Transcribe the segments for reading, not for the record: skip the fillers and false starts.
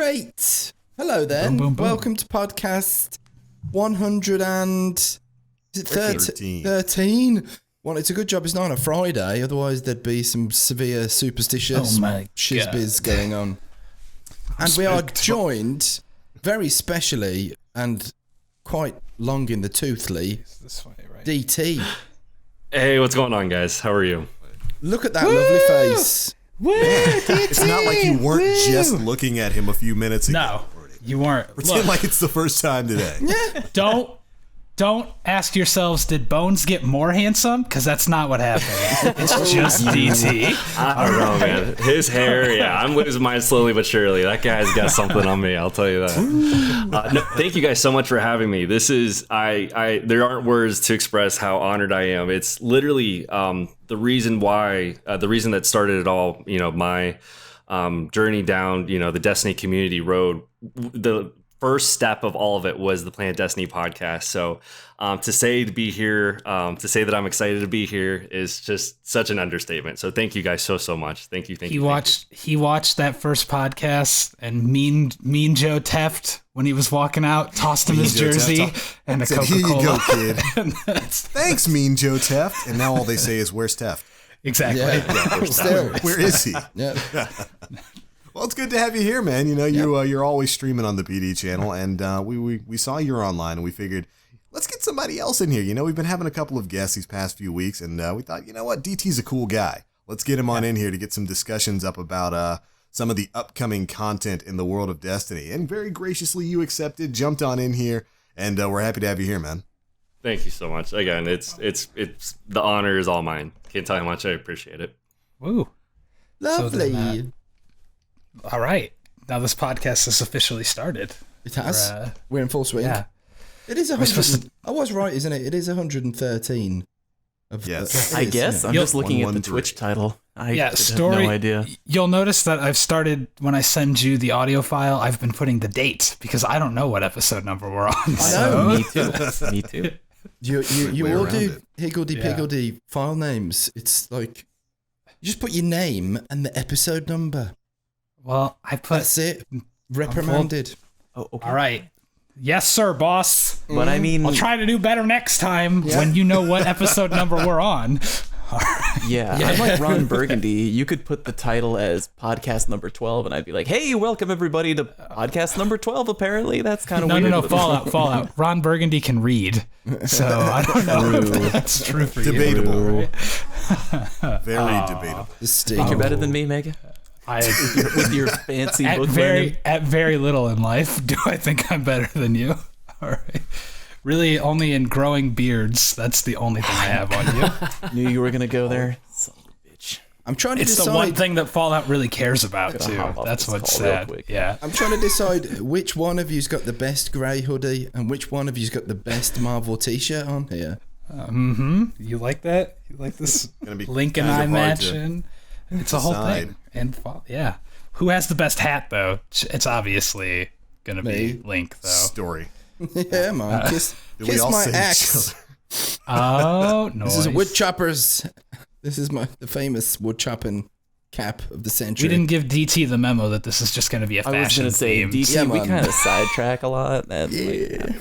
Great. Hello then. Boom, boom, boom. Welcome to podcast 113. Well, it's a good job it's not on a Friday, otherwise there'd be some severe superstitious shizbiz going on. And we are joined very specially and quite long in the toothly, This way, right? DT. Hey, what's going on, guys? How are you? Look at that lovely face. Woo, DT! It's not like you weren't just looking at him a few minutes ago. No, you weren't. Pretend like it's the first time today. Don't ask yourselves, did Bones get more handsome? Because that's not what happened. It's just DT. I don't know, man. His hair, yeah, I'm losing mine slowly but surely. That guy's got something on me, I'll tell you that. No, thank you guys so much for having me. This is, there aren't words to express how honored I am. It's literally the reason that started it all, my journey down, the Destiny community road. The first step of all of it was the Planet Destiny podcast. So to say that I'm excited to be here is just such an understatement. So thank you guys so much. Thank you. He watched that first podcast, and Mean Joe Teft, when he was walking out, tossed him his jersey and a Coca-Cola. Here you go, kid. Thanks, Mean Joe Teft. And now all they say is, "Where's Teft?" Exactly. Yeah. Where is he? Yeah. Well, it's good to have you here, man. You're always streaming on the PD channel, and we saw you're online, and we figured, let's get somebody else in here. We've been having a couple of guests these past few weeks, and we thought, you know what, DT's a cool guy. Let's get him on in here to get some discussions up about some of the upcoming content in the world of Destiny. And very graciously, you accepted, jumped on in here, and we're happy to have you here, man. Thank you so much. Again, it's the honor is all mine. Can't tell you how much I appreciate it. Woo. Lovely. So then, all right. Now this podcast has officially started. It has. We're in full swing. Yeah. It is 100. I was right, isn't it? It is 113. Yes. I guess. I'm just looking at the 113. Twitch title. I have story. no idea. You'll notice that I've started, when I send you the audio file, I've been putting the date because I don't know what episode number we're on. I know. Me too. Me too. You all do higgledy-piggledy file names. It's like, you just put your name and the episode number. Well, I put... That's it. Reprimanded. Oh, okay. All right. Yes, sir, boss. But I mean, I'll try to do better next time when you know what episode number we're on. yeah, I'm like Ron Burgundy. You could put the title as podcast number 12, and I'd be like, "Hey, welcome everybody to podcast number 12." Apparently, that's kind of weird. No. Fallout. Ron Burgundy can read, so I don't know if that's true for Debatable. you. Very debatable. Think you're better than me, Mega? With your fancy book learning? At very little in life, do I think I'm better than you? All right. Really, only in growing beards. That's the only thing I have on you. Knew you were gonna go there. Son of a bitch. I'm trying to It's decide. the one thing that Fallout really cares about, too. hop off That's this what's call real sad. quick. Yeah. I'm trying to decide which one of you's got the best grey hoodie and which one of you's got the best Marvel t-shirt on here. You like that? You like this Gonna be Link and kind I of hard match? to And it's a whole decide. thing. And yeah. Who has the best hat, though? It's obviously going to be Me. Link, though. Story. Yeah, man. Kiss we all my say each axe. Oh, no. This is wood choppers. This is the famous wood chopping cap of the century. We didn't give DT the memo that this is just going to be a I was fashion gonna say, theme. DT, Yeah, we man. kind of sidetrack a lot. And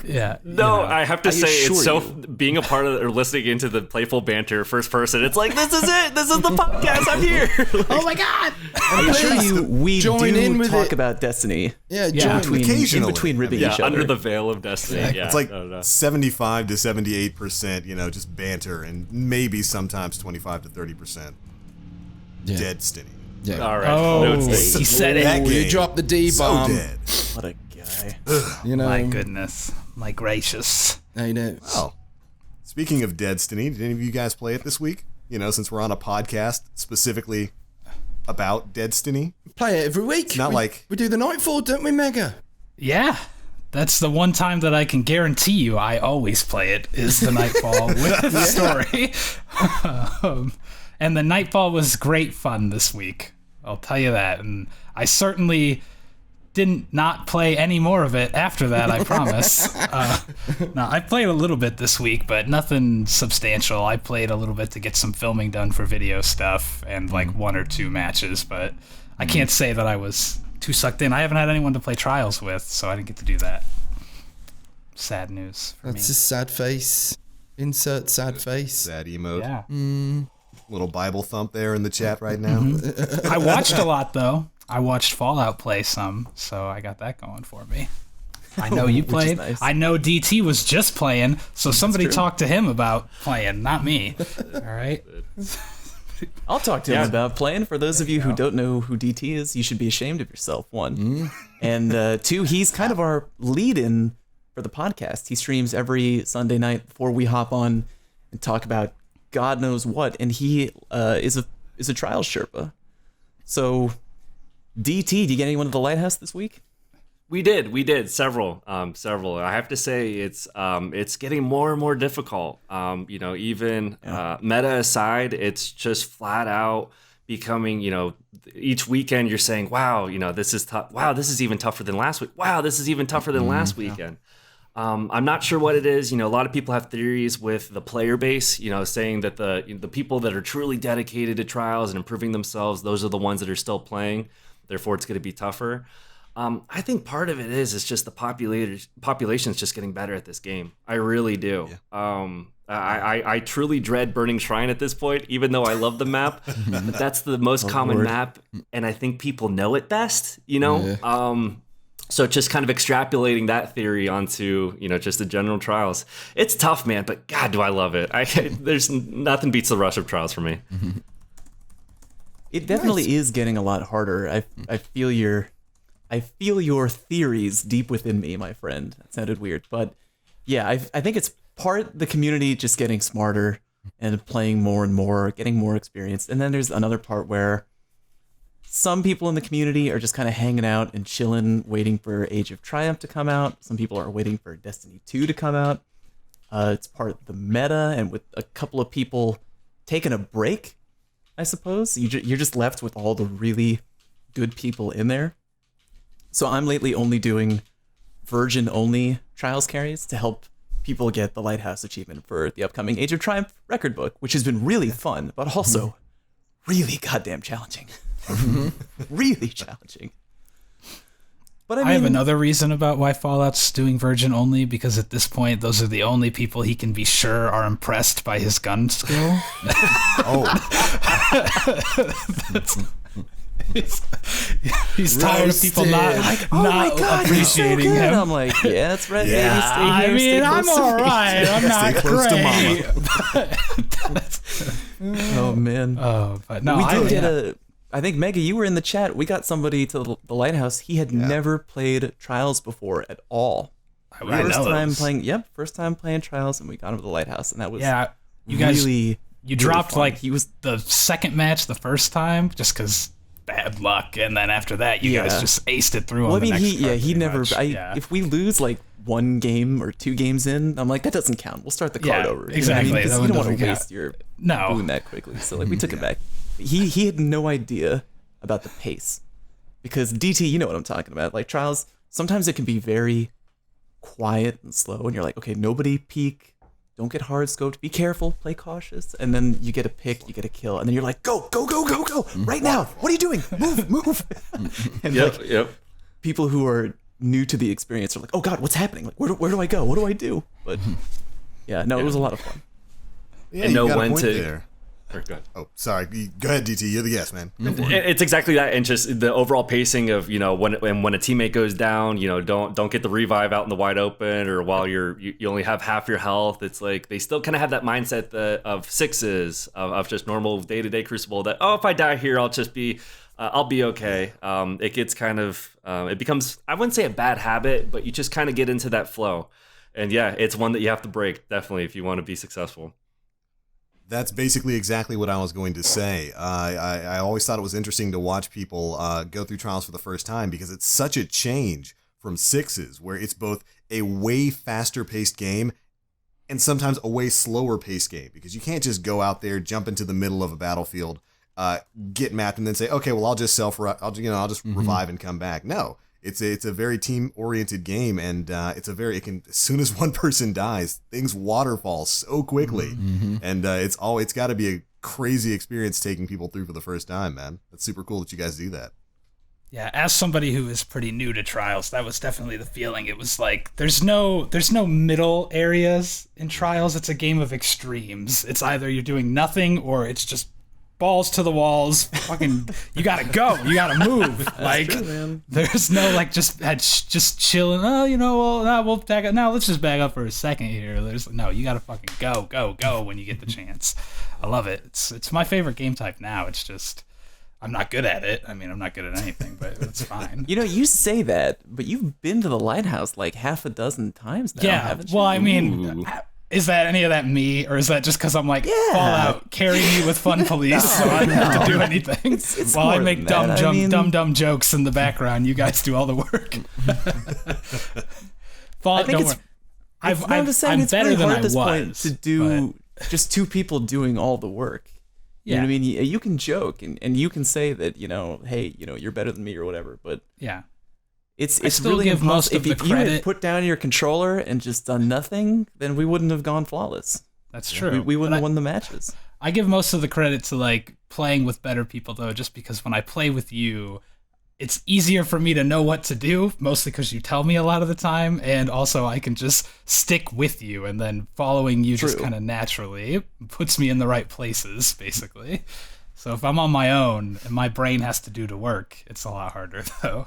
Yeah. No, I have to I say, it's assure so being a part of or listening into the playful banter first person. It's like, this is it. This is the podcast. I'm here. Oh my God! I assure you, we join in do with talk it. about Destiny. Yeah, Yeah. join. Occasionally. In between ribbing Yeah, each other. under the veil of Destiny. Yeah, It's like no. 75 to 78%, just banter, and maybe sometimes 25 to Yeah. 30% Destiny. Yeah. All right. Oh, No, it's- he said That it. game. You dropped the So D-bomb. dead. What a guy. My goodness. My gracious. I know. Oh, speaking of Destiny, did any of you guys play it this week? Since we're on a podcast specifically about Destiny. Play it every week. not like- we do the Nightfall, don't we, Mega? Yeah. That's the one time that I can guarantee you I always play it, is the Nightfall with the story. And the Nightfall was great fun this week. I'll tell you that. And I certainly didn't not play any more of it after that, I promise. No, I played a little bit this week, but nothing substantial. I played a little bit to get some filming done for video stuff and like one or two matches, but I can't say that I was too sucked in. I haven't had anyone to play Trials with, so I didn't get to do that. Sad news for That's me. a sad face. Insert sad face. Sad emote. Yeah. Little Bible thump there in the chat right now. I watched a lot, though. I watched Fallout play some, so I got that going for me. I know you played. Nice. I know DT was just playing, so somebody talk to him about playing, not me. All right? I'll talk to him about playing. For those of you who don't know who DT is, you should be ashamed of yourself, one. And two, he's kind of our lead-in for the podcast. He streams every Sunday night before we hop on and talk about God knows what. And he is a Trials Sherpa. So, DT, did you get anyone to the Lighthouse this week? We did several. I have to say it's getting more and more difficult. Even meta aside, it's just flat out becoming, each weekend you're saying, wow, this is tough. Wow, this is even tougher than last week. Wow, this is even tougher than last weekend. I'm not sure what it is. A lot of people have theories with the player base, saying that the people that are truly dedicated to Trials and improving themselves, those are the ones that are still playing. Therefore, it's going to be tougher. I think part of it is just the population is just getting better at this game. I really do. Yeah. I truly dread Burning Shrine at this point, even though I love the map. But that's the most common map, and I think people know it best. Yeah. So just kind of extrapolating that theory onto just the general Trials. It's tough, man, but God, do I love it. There's nothing beats the rush of Trials for me. It definitely is getting a lot harder. I feel your theories deep within me, my friend. That sounded weird, but yeah, I think it's part the community just getting smarter and playing more and more, getting more experience. And then there's another part where some people in the community are just kind of hanging out and chilling, waiting for Age of Triumph to come out. Some people are waiting for Destiny 2 to come out. It's part of the meta, and with a couple of people taking a break, I suppose, you're just left with all the really good people in there. So I'm lately only doing Virgin-only Trials carries to help people get the Lighthouse achievement for the upcoming Age of Triumph record book, which has been really fun, but also really goddamn challenging. Really challenging. But I have another reason about why Fallout's doing Virgin only, because at this point, those are the only people he can be sure are impressed by his gun skill. He's tired of people not appreciating him. I'm like, yeah, that's right. Yeah, stay here, I'm all right. I'm not great. Oh man. But no, we did get I think Mega, you were in the chat. We got somebody to the Lighthouse. He had never played Trials before at all. First time playing Trials, and we got him to the Lighthouse, and that was you guys really. You dropped he was the second match the first time just because bad luck, and then after that you guys just aced it through. He never. If we lose one game or two games in, I'm like, that doesn't count. We'll start the card over. Exactly. You don't want to waste your boon that quickly. So we took it back. He had no idea about the pace, because DT, you know what I'm talking about. Like Trials, sometimes it can be very quiet and slow, and you're like, okay, nobody peek. Don't get hard scoped. Be careful. Play cautious. And then you get a pick, you get a kill, and then you're like, go, right now. What are you doing? Move. And people who are new to the experience are like, oh God, what's happening? Like, where do I go? What do I do? But it was a lot of fun. Yeah, and know when to. There. Go ahead. Oh, sorry. Go ahead, DT. You're the guest, man. It's exactly that, and just the overall pacing of when a teammate goes down, don't get the revive out in the wide open, or while you only have half your health. It's like they still kind of have that mindset of sixes of just normal day-to-day Crucible. That if I die here, I'll just be I'll be okay. It gets kind of it becomes, I wouldn't say a bad habit, but you just kind of get into that flow, and it's one that you have to break definitely if you want to be successful. That's basically exactly what I was going to say. I always thought it was interesting to watch people go through Trials for the first time, because it's such a change from sixes, where it's both a way faster paced game and sometimes a way slower paced game, because you can't just go out there, jump into the middle of a battlefield, get mapped, and then say, okay, well, I'll just revive and come back. No. It's a very team-oriented game, and as soon as one person dies, things waterfall so quickly, and it's got to be a crazy experience taking people through for the first time, man. That's super cool that you guys do that. Yeah, as somebody who is pretty new to Trials, that was definitely the feeling. It was like there's no middle areas in Trials. It's a game of extremes. It's either you're doing nothing or it's just balls to the walls. Fucking, you gotta go. You gotta move. Like, true, there's no like just chilling. Oh, we'll back up. Now let's just back up for a second here. There's no. You gotta fucking go when you get the chance. I love it. It's my favorite game type now. It's just. I'm not good at it. I mean, I'm not good at anything, but it's fine. You say that, but you've been to the lighthouse like half a dozen times now, haven't you? Well, I mean, is that any of that me, or is that just because I'm like, Fallout, carry me with fun police, so I don't have to do anything? It's while I make dumb jokes in the background, you guys do all the work. Fallout, don't worry. I'm better than I was. To do just two people doing all the work. You know what I mean? You can joke and you can say that, hey, you're better than me or whatever, but it's really give most of the if you credit. had put down your controller and just done nothing, then we wouldn't have gone flawless. That's true. We wouldn't have won the matches. I give most of the credit to like playing with better people though, just because when I play with you, it's easier for me to know what to do, mostly because you tell me a lot of the time, and also I can just stick with you, and then following you just kind of naturally puts me in the right places, basically. So if I'm on my own and my brain has to do the work, it's a lot harder, though.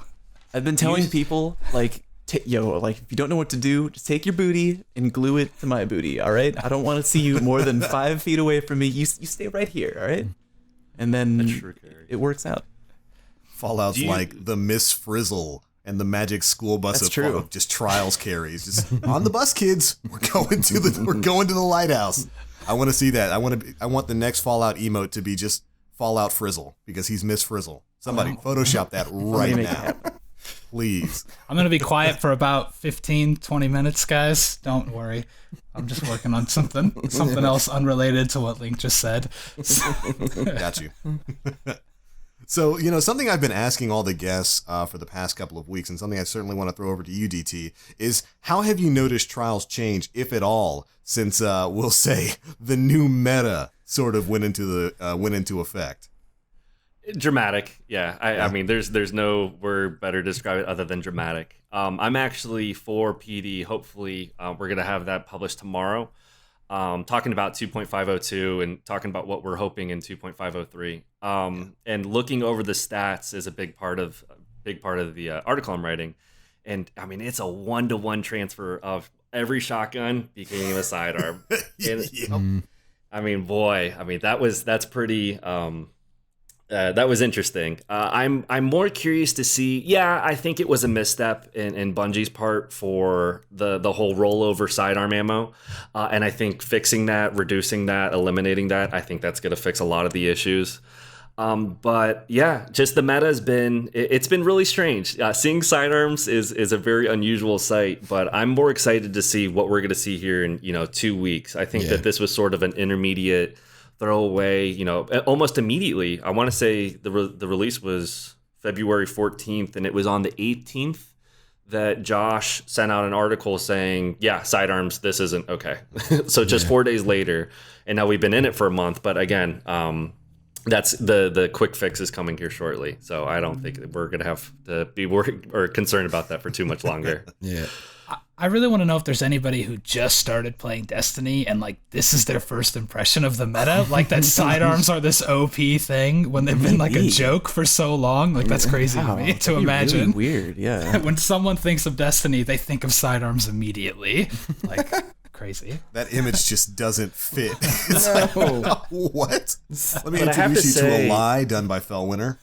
I've been telling people, like, if you don't know what to do, just take your booty and glue it to my booty, all right? I don't want to see you more than 5 feet away from me. You stay right here, all right? And then it works out. Fallout's like the Miss Frizzle and the Magic School Bus of just Trials carries. Just on the bus, kids. We're going to the lighthouse. I want to see that. I want the next Fallout emote to be just Fallout Frizzle because he's Miss Frizzle. Somebody Photoshop that right now. Please. I'm going to be quiet for about 15-20 minutes, guys. Don't worry. I'm just working on something else unrelated to what Link just said. Got you. So, something I've been asking all the guests for the past couple of weeks, and something I certainly want to throw over to you, DT, is how have you noticed Trials change, if at all, since, we'll say, the new meta sort of went into effect? Dramatic, yeah. I mean, there's no word better to describe it other than dramatic. I'm actually for PD. Hopefully, we're going to have that published tomorrow. Talking about 2.502 and talking about what we're hoping in 2.503. And looking over the stats is a big part of the article I'm writing. And I mean, it's a 1-to-1 transfer of every shotgun becoming a sidearm. I mean, boy, that's pretty. That was interesting. I'm more curious to see. Yeah, I think it was a misstep in Bungie's part for the whole rollover sidearm ammo, and I think fixing that, reducing that, eliminating that, I think that's going to fix a lot of the issues. But yeah, just the meta has been it's been really strange. Seeing sidearms is a very unusual sight, but I'm more excited to see what we're going to see here in 2 weeks. I think that this was sort of an intermediate throwaway, almost immediately. I want to say the release was February 14th, and it was on the 18th that Josh sent out an article saying, yeah, sidearms, this isn't okay. So just 4 days later, and now we've been in it for a month. But again, that's the quick fix is coming here shortly. So I don't think we're going to have to be worried or concerned about that for too much longer. Yeah. I really want to know if there's anybody who just started playing Destiny and like this is their first impression of the meta, like that sidearms are this OP thing when they've been like a joke for so long. Like that's crazy to me to imagine. Really weird, yeah. When someone thinks of Destiny, they think of sidearms immediately. Like crazy. That image just doesn't fit. No. What? Let me But introduce you to a lie done by Fellwinter.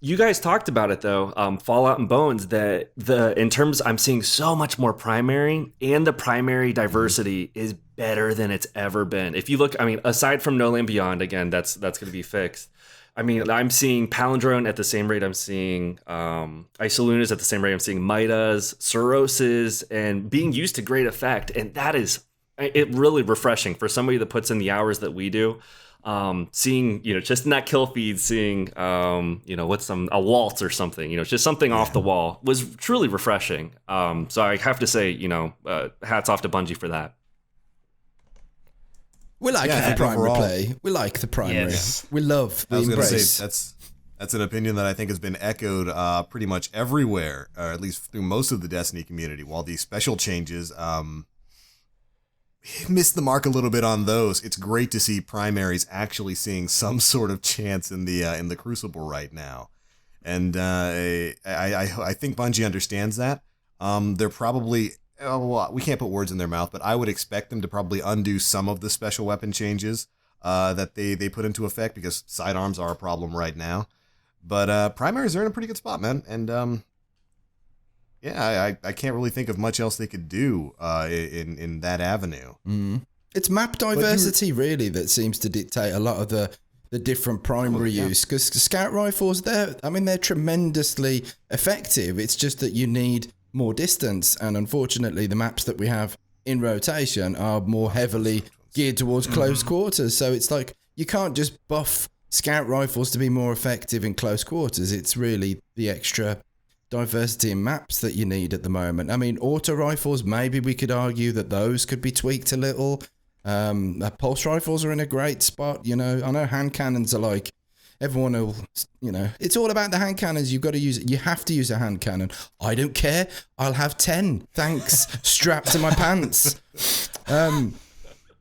You guys talked about it though, Fallout and Bones. That in terms, I'm seeing so much more primary, and the primary diversity is better than it's ever been. If you look, I mean, aside from No Land Beyond, again, that's going to be fixed. I mean, I'm seeing Palindrome at the same rate I'm seeing Isolunas at the same rate I'm seeing Midas, Soroses, and being used to great effect, and that is really refreshing for somebody that puts in the hours that we do. Seeing, just in that kill feed, seeing, what's a waltz or something, just something off the wall was truly refreshing. So I have to say, hats off to Bungie for that. We like the primary play. We like the primary. Yes. We love the embrace. That's That's an opinion that I think has been echoed pretty much everywhere, or at least through most of the Destiny community. While these special changes missed the mark a little bit on those, it's great to see primaries actually seeing some sort of chance in the Crucible right now. And I think Bungie understands that. They're probably, well, we can't put words in their mouth, but I would expect them to probably undo some of the special weapon changes that they put into effect, because sidearms are a problem right now. But primaries are in a pretty good spot, man. And yeah, I can't really think of much else they could do in that avenue. It's map diversity, really, that seems to dictate a lot of the different primary use. Because scout rifles, they're tremendously effective. It's just that you need more distance. And unfortunately, the maps that we have in rotation are more heavily geared towards close quarters. So it's like you can't just buff scout rifles to be more effective in close quarters. It's really the extra diversity in maps that you need at the moment. I mean, auto rifles, maybe we could argue that those could be tweaked a little. Pulse rifles are in a great spot, you know. I know hand cannons are like, everyone will, you know, it's all about the hand cannons. You've got to use it. You have to use a hand cannon. I don't care. I'll have 10. Thanks. Strapped to my pants.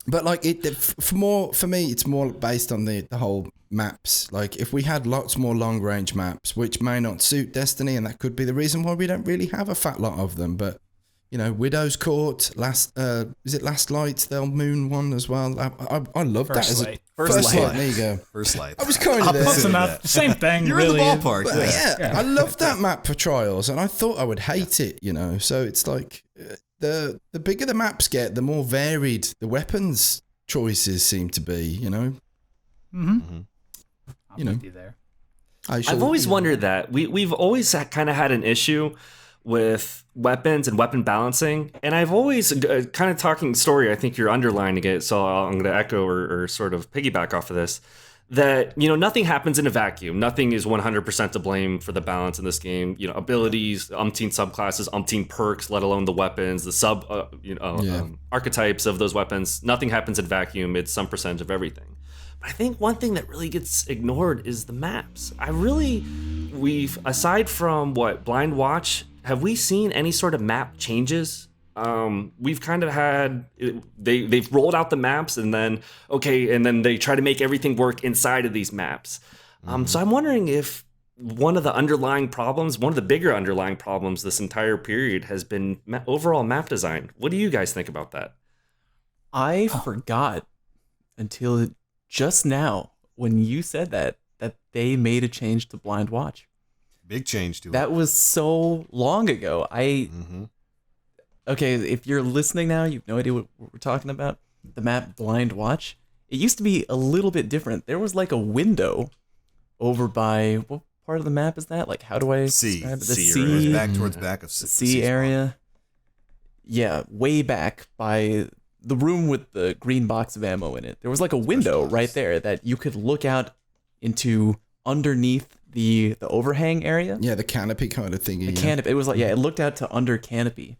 But like for me, it's more based on the whole maps. Like if we had lots more long range maps, which may not suit Destiny, and that could be the reason why we don't really have a fat lot of them. But you know, Widow's Court, Last Light, the Moon one as well. I love that as a first light. There you go. First Light. I was kind of there. Same thing. You're really. in the ballpark. Yeah, I love that map for Trials, and I thought I would hate it. You know, so it's like the bigger the maps get, the more varied the weapons choices seem to be. You know. You know, there. I've always wondered that we've always kind of had an issue with weapons and weapon balancing, and I've always kind of talking story. I think you're underlining it, so I'm going to echo or sort of piggyback off of this. That, you know, nothing happens in a vacuum. Nothing is 100% to blame for the balance in this game. You know, abilities, umpteen subclasses, umpteen perks, let alone the weapons, the archetypes of those weapons. Nothing happens in vacuum. It's some percentage of everything. But I think one thing that really gets ignored is the maps. We've aside from Blind Watch, have we seen any sort of map changes? We've kind of had they've rolled out the maps and then they try to make everything work inside of these maps. So I'm wondering if one of the bigger underlying problems this entire period has been overall map design. What do you guys think about that? I forgot until just now when you said that they made a change to Blind Watch. Big change to it. That was so long ago. Okay, if you're listening now, you've no idea what we're talking about. The map Blind Watch. It used to be a little bit different. There was like a window over by, what part of the map is that? Like, how do I describe it? The C. Back towards back of the C area. Yeah, way back by the room with the green box of ammo in it. There was like a window right there that you could look out into underneath the overhang area. Yeah, the canopy kind of thingy. The canopy. It was like, it looked out to under canopy.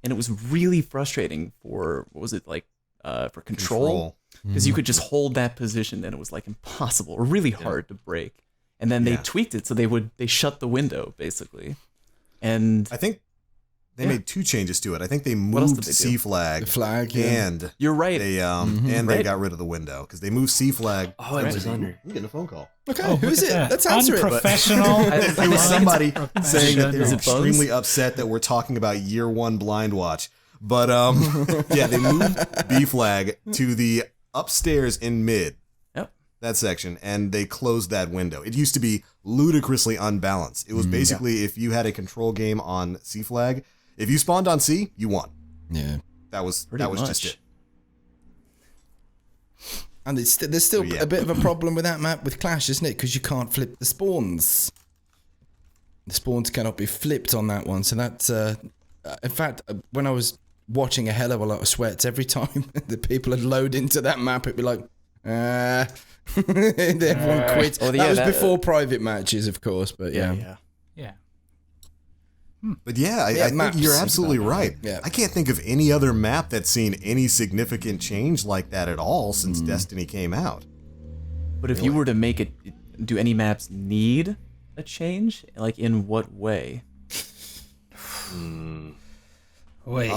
And it was really frustrating for, for control. Because you could just hold that position and it was like impossible or really hard to break. And then they tweaked it so they shut the window, basically. And I think they made two changes to it. I think they moved C flag. The flag, and you're right. They they got rid of the window because they moved C flag. Oh, it was under. I'm getting a phone call. Okay, who's it? Let's answer it. Unprofessional. It was somebody saying that they're extremely upset that we're talking about year one Blind Watch. But they moved B flag to the upstairs in mid. Yep. That section, and they closed that window. It used to be ludicrously unbalanced. It was basically if you had a control game on C flag, if you spawned on C, you won. Yeah. That was just it. And there's still a bit of a problem with that map with Clash, isn't it? Because you can't flip the spawns. The spawns cannot be flipped on that one. So that's, in fact, when I was watching a hell of a lot of sweats, every time the people would load into that map, it'd be like, and everyone quit. That was before private matches, of course, but yeah. But I think you're absolutely right. Yeah. I can't think of any other map that's seen any significant change like that at all since Destiny came out. But if you were to make it do any maps need a change? Like, in what way? Wait.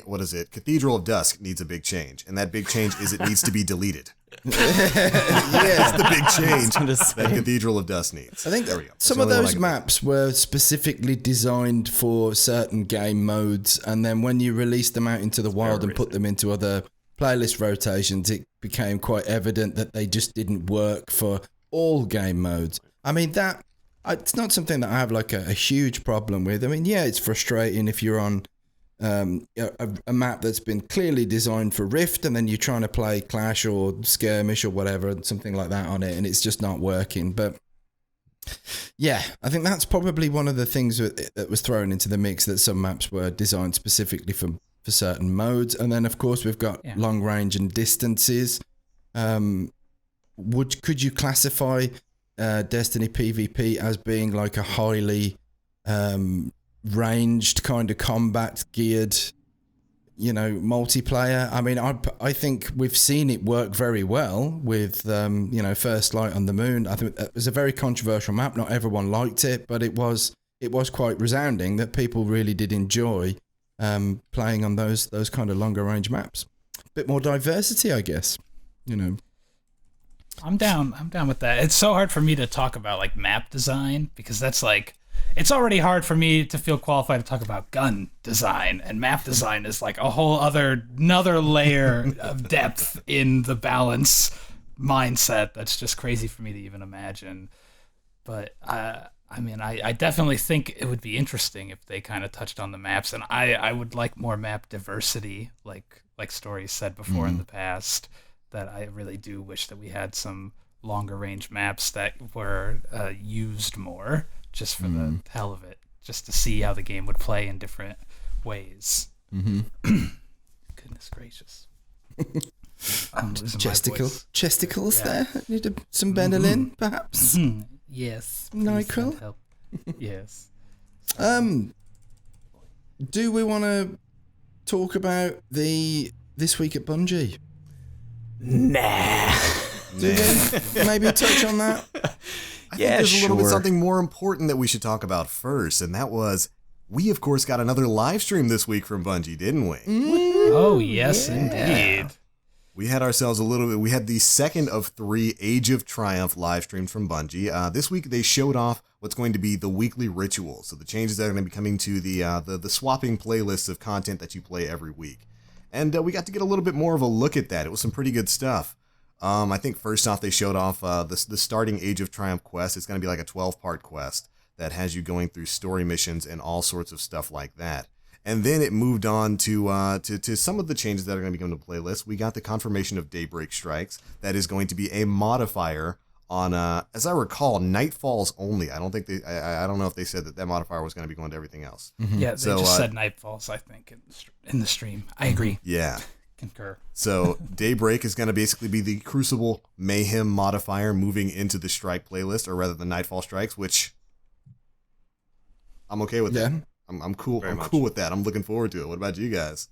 What is it? Cathedral of Dusk needs a big change, and that big change is it needs to be deleted. That's the big change that Cathedral of Dusk needs. I think there we go. Some of those maps were specifically designed for certain game modes, and then when you released them out into the wild and put them into other playlist rotations, it became quite evident that they just didn't work for all game modes. I mean, it's not something that I have like a huge problem with. I mean, yeah, it's frustrating if you're on a map that's been clearly designed for Rift, and then you're trying to play Clash or Skirmish or whatever, something like that on it, and it's just not working. But yeah, I think that's probably one of the things that was thrown into the mix, that some maps were designed specifically for certain modes. And then of course we've got long range and distances. Could you classify Destiny PvP as being like a highly ranged kind of combat geared, multiplayer? I mean, I think we've seen it work very well with, First Light on the Moon. I think it was a very controversial map. Not everyone liked it, but it was quite resounding that people really did enjoy playing on those kind of longer range maps. Bit more diversity, I guess. I'm down with that. It's so hard for me to talk about like map design, because that's like, it's already hard for me to feel qualified to talk about gun design, and map design is like a whole another layer of depth in the balance mindset that's just crazy for me to even imagine. But I mean, I definitely think it would be interesting if they kind of touched on the maps, and I would like more map diversity, like Story said before in the past, that I really do wish that we had some longer range maps that were used more, just for the hell of it, just to see how the game would play in different ways. Goodness gracious. Chesticles there. Need some Benelin, perhaps? Yes. NyQuil? Yes. Do we want to talk about this week at Bungie? Nah. Maybe touch on that? I think there's a little bit something more important that we should talk about first, and that was, we of course got another live stream this week from Bungie, didn't we? Oh, yes, indeed. We had ourselves we had the second of 3 Age of Triumph live streams from Bungie. This week they showed off what's going to be the weekly ritual, so the changes that are going to be coming to the swapping playlists of content that you play every week. And we got to get a little bit more of a look at that. It was some pretty good stuff. I think first off they showed off the starting Age of Triumph quest. It's going to be like a 12-part quest that has you going through story missions and all sorts of stuff like that. And then it moved on to some of the changes that are going to be coming to the playlist. We got the confirmation of Daybreak Strikes. That is going to be a modifier on, as I recall, Nightfalls only. I don't think I don't know if they said that modifier was going to be going to everything else. Yeah, they just said Nightfalls, I think, in the stream. I agree. Yeah. Concur. So Daybreak is going to basically be the Crucible Mayhem modifier moving into the Strike playlist, or rather the Nightfall Strikes, which I'm okay with that. I'm cool. I'm cool with that. I'm looking forward to it. What about you guys?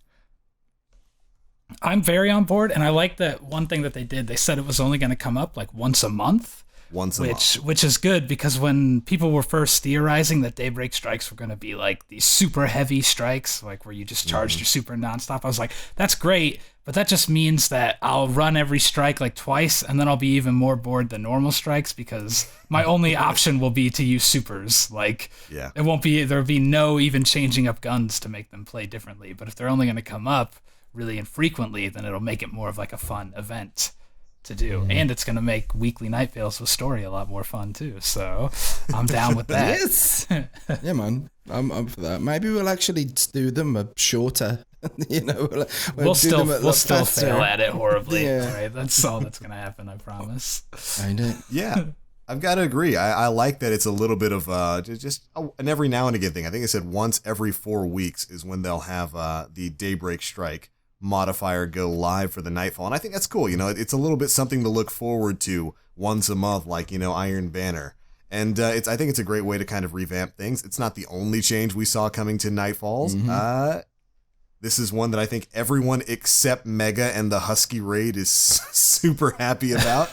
I'm very on board, and I like that one thing that they did. They said it was only going to come up like once a month. Which is good, because when people were first theorizing that Daybreak Strikes were going to be like these super heavy strikes, like where you just charged your super nonstop, I was like, that's great, but that just means that I'll run every strike like twice, and then I'll be even more bored than normal strikes, because my only option will be to use supers. Like, there'll be no even changing up guns to make them play differently. But if they're only going to come up really infrequently, then it'll make it more of like a fun event to do, and it's going to make weekly Night Vales with Story a lot more fun too, so I'm down with that. Yes. Yeah, man, I'm for that. Maybe we'll actually do them shorter. We'll still fail at it horribly. Right? That's all that's going to happen, I promise. I know. Yeah, I've got to agree. I like that it's a little bit of just an every now and again thing. I think I said once every 4 weeks is when they'll have the Daybreak Strike modifier go live for the Nightfall, and I think that's cool. It's a little bit something to look forward to once a month, like Iron Banner, and I think it's a great way to kind of revamp things. It's not the only change we saw coming to Nightfalls. This is one that I think everyone except Mega and the Husky Raid is super happy about.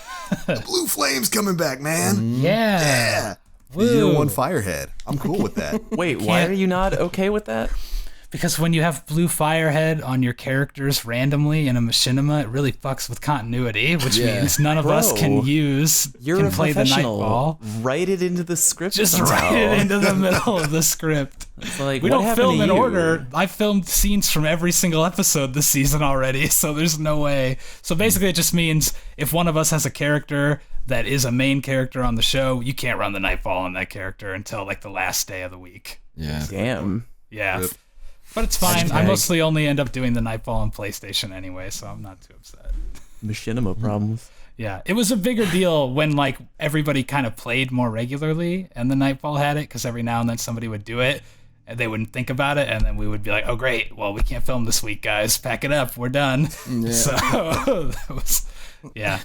The Blue Flame's coming back, man. Yeah. The Year 1 Firehead. I'm cool with that. Wait, why are you not okay with that? Because when you have blue Firehead on your characters randomly in a machinima, it really fucks with continuity, which means none of us can play the Nightfall. Write it into the script. Just somehow. write it into the middle of the script. It's like, we what don't happened film to in you? order. I filmed scenes from every single episode this season already, so there's no way. So basically it just means if one of us has a character that is a main character on the show, you can't run the Nightfall on that character until like the last day of the week. Yeah. Damn. Yeah. Rip. But it's fine. I mostly only end up doing the Nightfall on PlayStation anyway, so I'm not too upset. Machinima problems. Yeah, it was a bigger deal when like everybody kind of played more regularly and the Nightfall had it, because every now and then somebody would do it and they wouldn't think about it, and then we would be like, oh great, well we can't film this week, guys, pack it up, we're done. Yeah. So that was, yeah.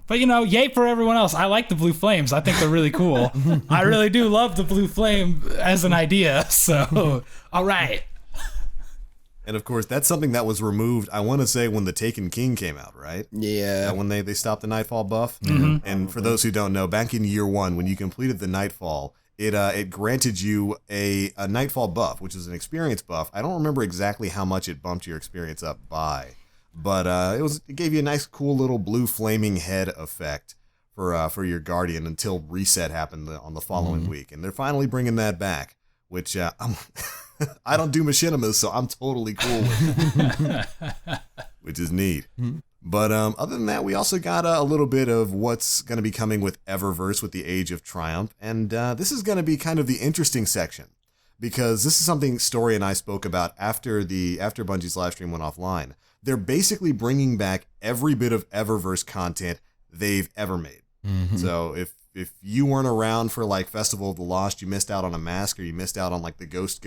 But yay for everyone else. I like the Blue Flames. I think they're really cool. I really do love the Blue Flame as an idea. So all right. And of course, that's something that was removed, I want to say, when the Taken King came out, right? Yeah. When they stopped the Nightfall buff. Mm-hmm. And for those who don't know, back in Year 1, when you completed the Nightfall, it granted you a Nightfall buff, which is an experience buff. I don't remember exactly how much it bumped your experience up by, but it gave you a nice, cool little blue flaming head effect for your Guardian until reset happened on the following week. And they're finally bringing that back, which I don't do machinimas, so I'm totally cool with it, which is neat. But other than that, we also got a little bit of what's going to be coming with Eververse with the Age of Triumph. And this is going to be kind of the interesting section, because this is something Story and I spoke about after Bungie's live stream went offline. They're basically bringing back every bit of Eververse content they've ever made. Mm-hmm. So if you weren't around for like Festival of the Lost, you missed out on a mask, or you missed out on like the Ghost.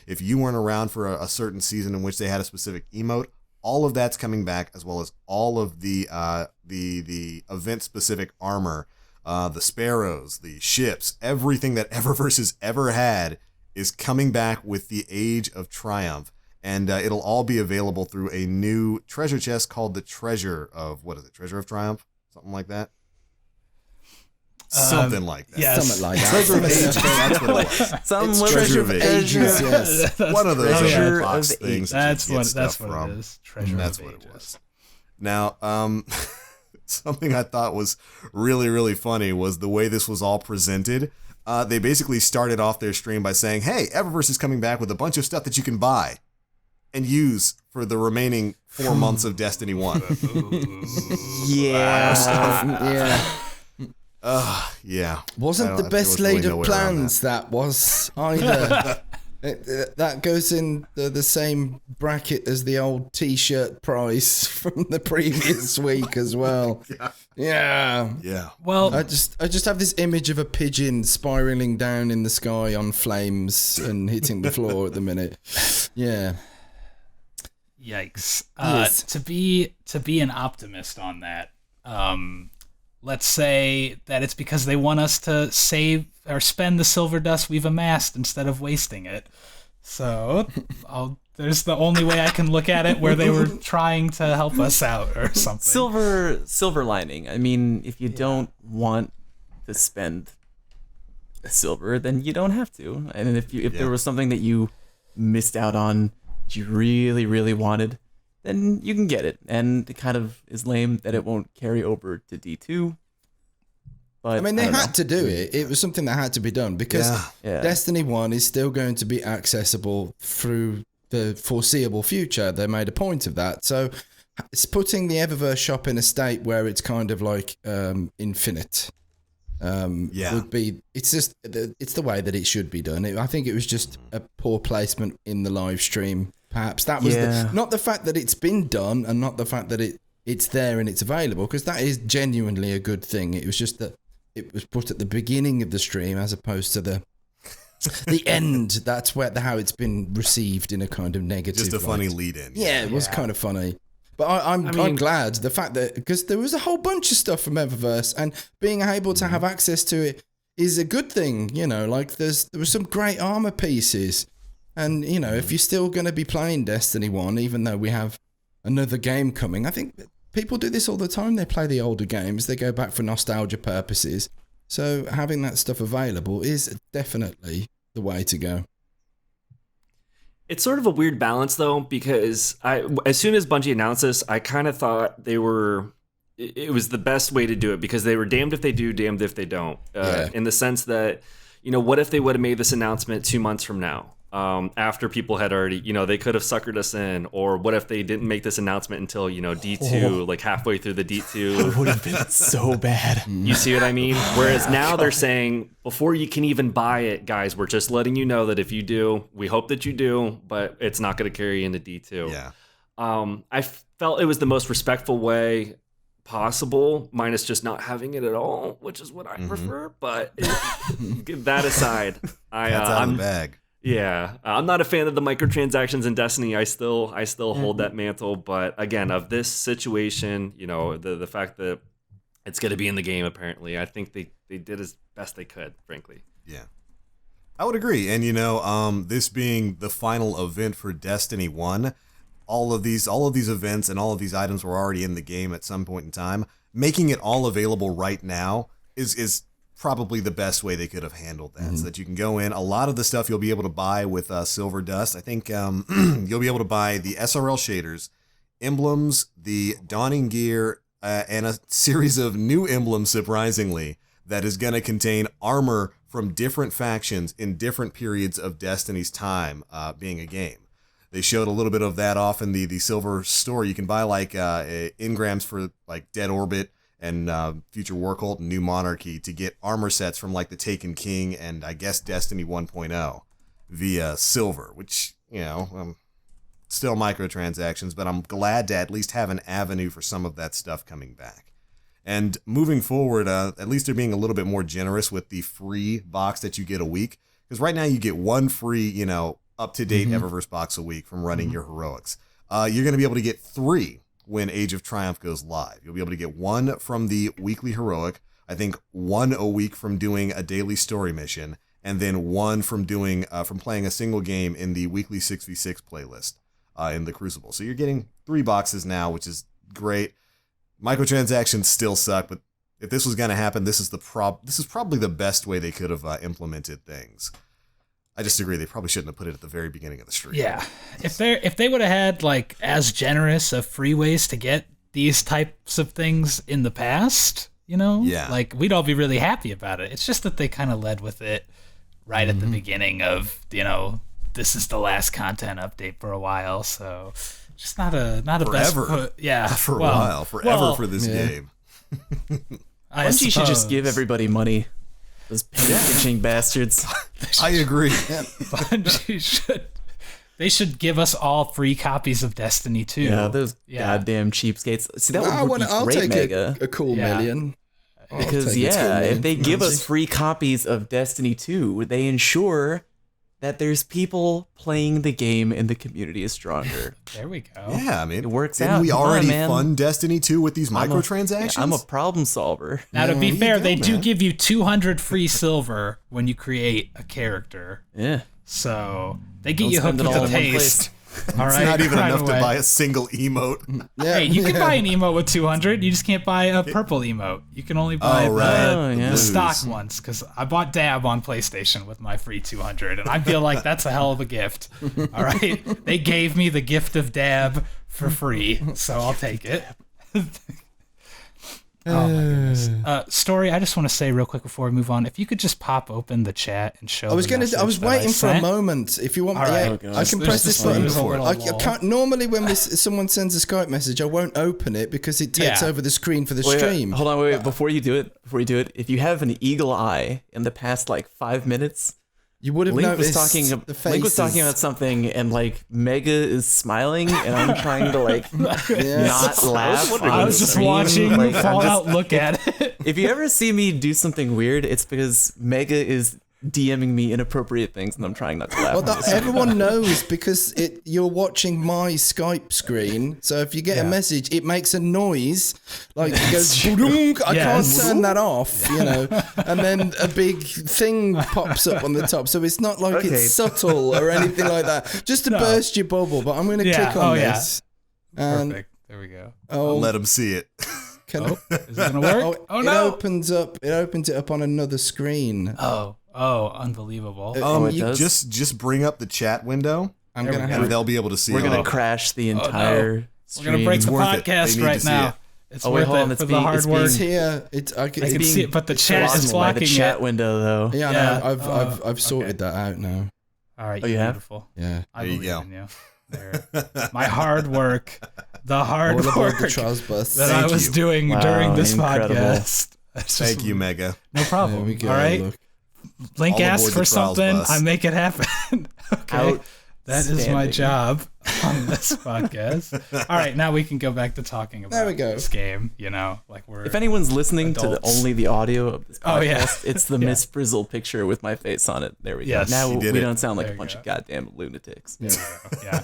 If you weren't around for a certain season in which they had a specific emote, all of that's coming back, as well as all of the event specific armor, the sparrows, the ships, everything that Eververse has ever had is coming back with the Age of Triumph. And it'll all be available through a new treasure chest called the Treasure of Triumph? Something like that. Something like that. Yes. Something like that. Treasure of Ages. That's what it was. It's Treasure of Ages. Yes. One of those Treasure box of things. Ages. That's that you get what stuff it from. is. Treasure That's of what Ages. it was. Now, something I thought was really, really funny was the way this was all presented. They basically started off their stream by saying, hey, Eververse is coming back with a bunch of stuff that you can buy and use for the remaining 4 months of Destiny 1. Yeah. Yeah. Wasn't the best laid of plans that was either. That goes in the same bracket as the old T-shirt price from the previous week as well. Yeah. Well, I just have this image of a pigeon spiraling down in the sky on flames and hitting the floor at the minute. Yeah. Yikes. Yes. To be an optimist on that, let's say that it's because they want us to save or spend the silver dust we've amassed instead of wasting it. So there's the only way I can look at it, where they were trying to help us out or something. Silver lining. I mean, if you don't want to spend silver, then you don't have to. And if there was something that you missed out on, that you really, really wanted, then you can get it. And it kind of is lame that it won't carry over to D2. But I mean, they had to do it. It was something that had to be done because Destiny 1 is still going to be accessible through the foreseeable future. They made a point of that. So it's putting the Eververse shop in a state where it's kind of like infinite. Would be, it's the way that it should be done. I think it was just a poor placement in the live stream. Perhaps that was not the fact that it's been done, and not the fact that it's there and it's available, because that is genuinely a good thing. It was just that it was put at the beginning of the stream as opposed to the end. That's how it's been received in a kind of negative. Just a funny lead in. Yeah, it was kind of funny. But I'm glad the fact that, because there was a whole bunch of stuff from Eververse, and being able to have access to it is a good thing. You know, like there was some great armor pieces. And, you know, if you're still going to be playing Destiny 1, even though we have another game coming, I think people do this all the time. They play the older games. They go back for nostalgia purposes. So having that stuff available is definitely the way to go. It's sort of a weird balance, though, because as soon as Bungie announced this, I kind of thought it was the best way to do it, because they were damned if they do, damned if they don't. In the sense that, you know, what if they would have made this announcement 2 months from now? After people had already, you know, they could have suckered us in. Or what if they didn't make this announcement until, you know, D2, like halfway through the D2? It would have been so bad. You see what I mean? Whereas now they're saying, before you can even buy it, guys, we're just letting you know that if you do, we hope that you do, but it's not going to carry into D2. Yeah. I felt it was the most respectful way possible, minus just not having it at all, which is what I prefer. But that aside, That's out of the bag. Yeah, I'm not a fan of the microtransactions in Destiny. I still hold that mantle. But again, of this situation, you know, the fact that it's going to be in the game, apparently, I think they did as best they could, frankly. Yeah, I would agree. And, you know, this being the final event for Destiny 1, all of these events and all of these items were already in the game at some point in time. Making it all available right now is probably the best way they could have handled that, so that you can go in. A lot of the stuff you'll be able to buy with Silver Dust. I think you'll be able to buy the SRL shaders, emblems, the Dawning gear, and a series of new emblems, surprisingly, that is going to contain armor from different factions in different periods of Destiny's time being a game. They showed a little bit of that off in the Silver store. You can buy like engrams for like Dead Orbit and Future War Cult and New Monarchy to get armor sets from like the Taken King and I guess Destiny 1.0 via Silver, which, you know, still microtransactions, but I'm glad to at least have an avenue for some of that stuff coming back. And moving forward, at least they're being a little bit more generous with the free box that you get a week, because right now you get one free, you know, up-to-date Eververse box a week from running your heroics. You're going to be able to get 3 when Age of Triumph goes live. You'll be able to get 1 from the weekly heroic, I think 1 a week from doing a daily story mission, and then 1 from doing from playing a single game in the weekly 6v6 playlist in the Crucible. So you're getting 3 boxes now, which is great. Microtransactions still suck, but if this was going to happen, this is probably the best way they could have implemented things. I just agree. They probably shouldn't have put it at the very beginning of the stream. Yeah, if they would have had like as generous of free ways to get these types of things in the past, you know, like we'd all be really happy about it. It's just that they kind of led with it right at the beginning of, you know, this is the last content update for a while, so just not a forever. Best for a while, forever for this game. Bungie should just give everybody money. Those pinching bastards. I agree. Bungie should. They should give us all free copies of Destiny 2. Yeah, those goddamn cheapskates. See, that would be I'll great, take Mega. a cool million. Because if they give us free copies of Destiny 2, they ensure that there's people playing the game and the community is stronger. There we go. Yeah, I mean, it works didn't out. we already fund Destiny 2 with these microtransactions? I'm a problem solver. Now, to be fair, they do give you 200 free silver when you create a character. Yeah. So they get you hooked with the taste. All right, it's not even enough to buy a single emote. Hey, you can buy an emote with 200. You just can't buy a purple emote. You can only buy the stock ones, because I bought Dab on PlayStation with my free 200, and I feel like that's a hell of a gift. All right, they gave me the gift of Dab for free, so I'll take it. Oh my goodness. Story, I just want to say real quick before we move on, if you could just pop open the chat and show. I was waiting for a moment. If you want, I can press this button before. I can't. Normally, when someone sends a Skype message, I won't open it because it takes over the screen for the stream. Hold on, wait. Before you do it, if you have an eagle eye in the past like 5 minutes, you would have noticed Link was talking about something, and like Mega is smiling, and I'm trying to like not laugh. I was just watching Fallout look at it. If you ever see me do something weird, it's because Mega is DMing me inappropriate things, and I'm trying not to laugh. Well, everyone knows because you're watching my Skype screen. So if you get a message, it makes a noise like it goes. I can't turn that off, and then a big thing pops up on the top. So it's not like it's subtle or anything like that. Just to burst your bubble. But I'm going to click on this. Perfect. There we go. I'll let them see it. Is it gonna work? It opens it up on another screen. Oh, unbelievable. You just bring up the chat window. I'm gonna and they'll be able to see. We're gonna crash the entire stream. We're gonna break the podcast right now. It's worth it for the hard work. It's here. I can see it, but the chat is blocking the chat window though. Yeah, no, I've sorted that out now. All right, you have? beautiful. Yeah, I believe in you. There. My hard work, the that I was doing during this podcast. Thank you, Mega. No problem. There we go, all right. look. Link asks for something, I make it happen. Okay. That is my job on this podcast. All right, now we can go back to talking about this game. If anyone's listening to only the audio of this podcast, it's the Miss Frizzle picture with my face on it. There we go. Now we don't sound like a bunch of goddamn lunatics. Yeah.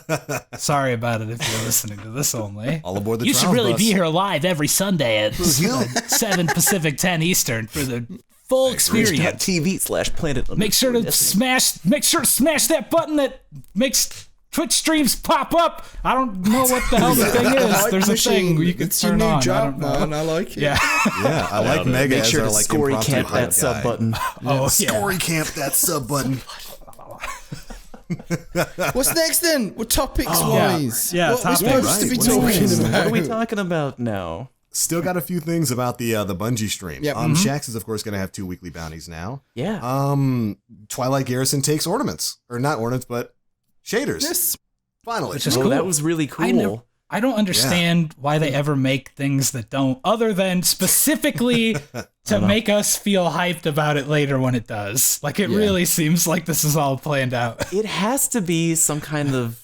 Sorry about it if you're listening to this only. All aboard the You trials should really bus. be here live every Sunday at 7 Pacific, 10 Eastern for the full experience. TV/Planet. Make sure to smash that button that makes Twitch streams pop up. I don't know what the hell the thing is. There's a thing you can turn on. Job, man. I like it. Yeah. Yeah, I like Mega Make sure as to our scory impromptu camp hype that sub guy. button. Scory camp that sub button. What's next then? What topics wise? Yeah, what we're topics. supposed to be What's talking next? about? What are we talking about now? Still got a few things about the Bungie stream. Yep. Shax is of course going to have 2 weekly bounties now. Yeah. Twilight Garrison takes ornaments, or not ornaments, but shaders. Yes. Finally. Which is Well, cool. that was really cool. I don't understand why they ever make things that don't, other than specifically to make us feel hyped about it later when it does. Like, it really seems like this is all planned out. It has to be some kind of.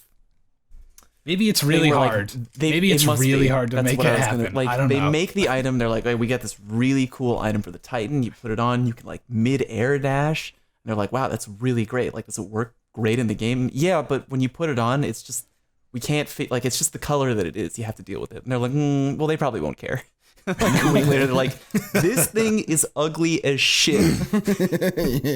Maybe it's really hard. Maybe it's really hard to make it happen. I don't know. They make the item, they're like, hey, we got this really cool item for the Titan. You put it on, you can like mid-air dash. And they're like, wow, that's really great. Like, does it work great in the game? Yeah, but when you put it on, it's just, we can't fit, like, it's just the color that it is. You have to deal with it. And they're like, well, they probably won't care. Like a week later, they're like, this thing is ugly as shit.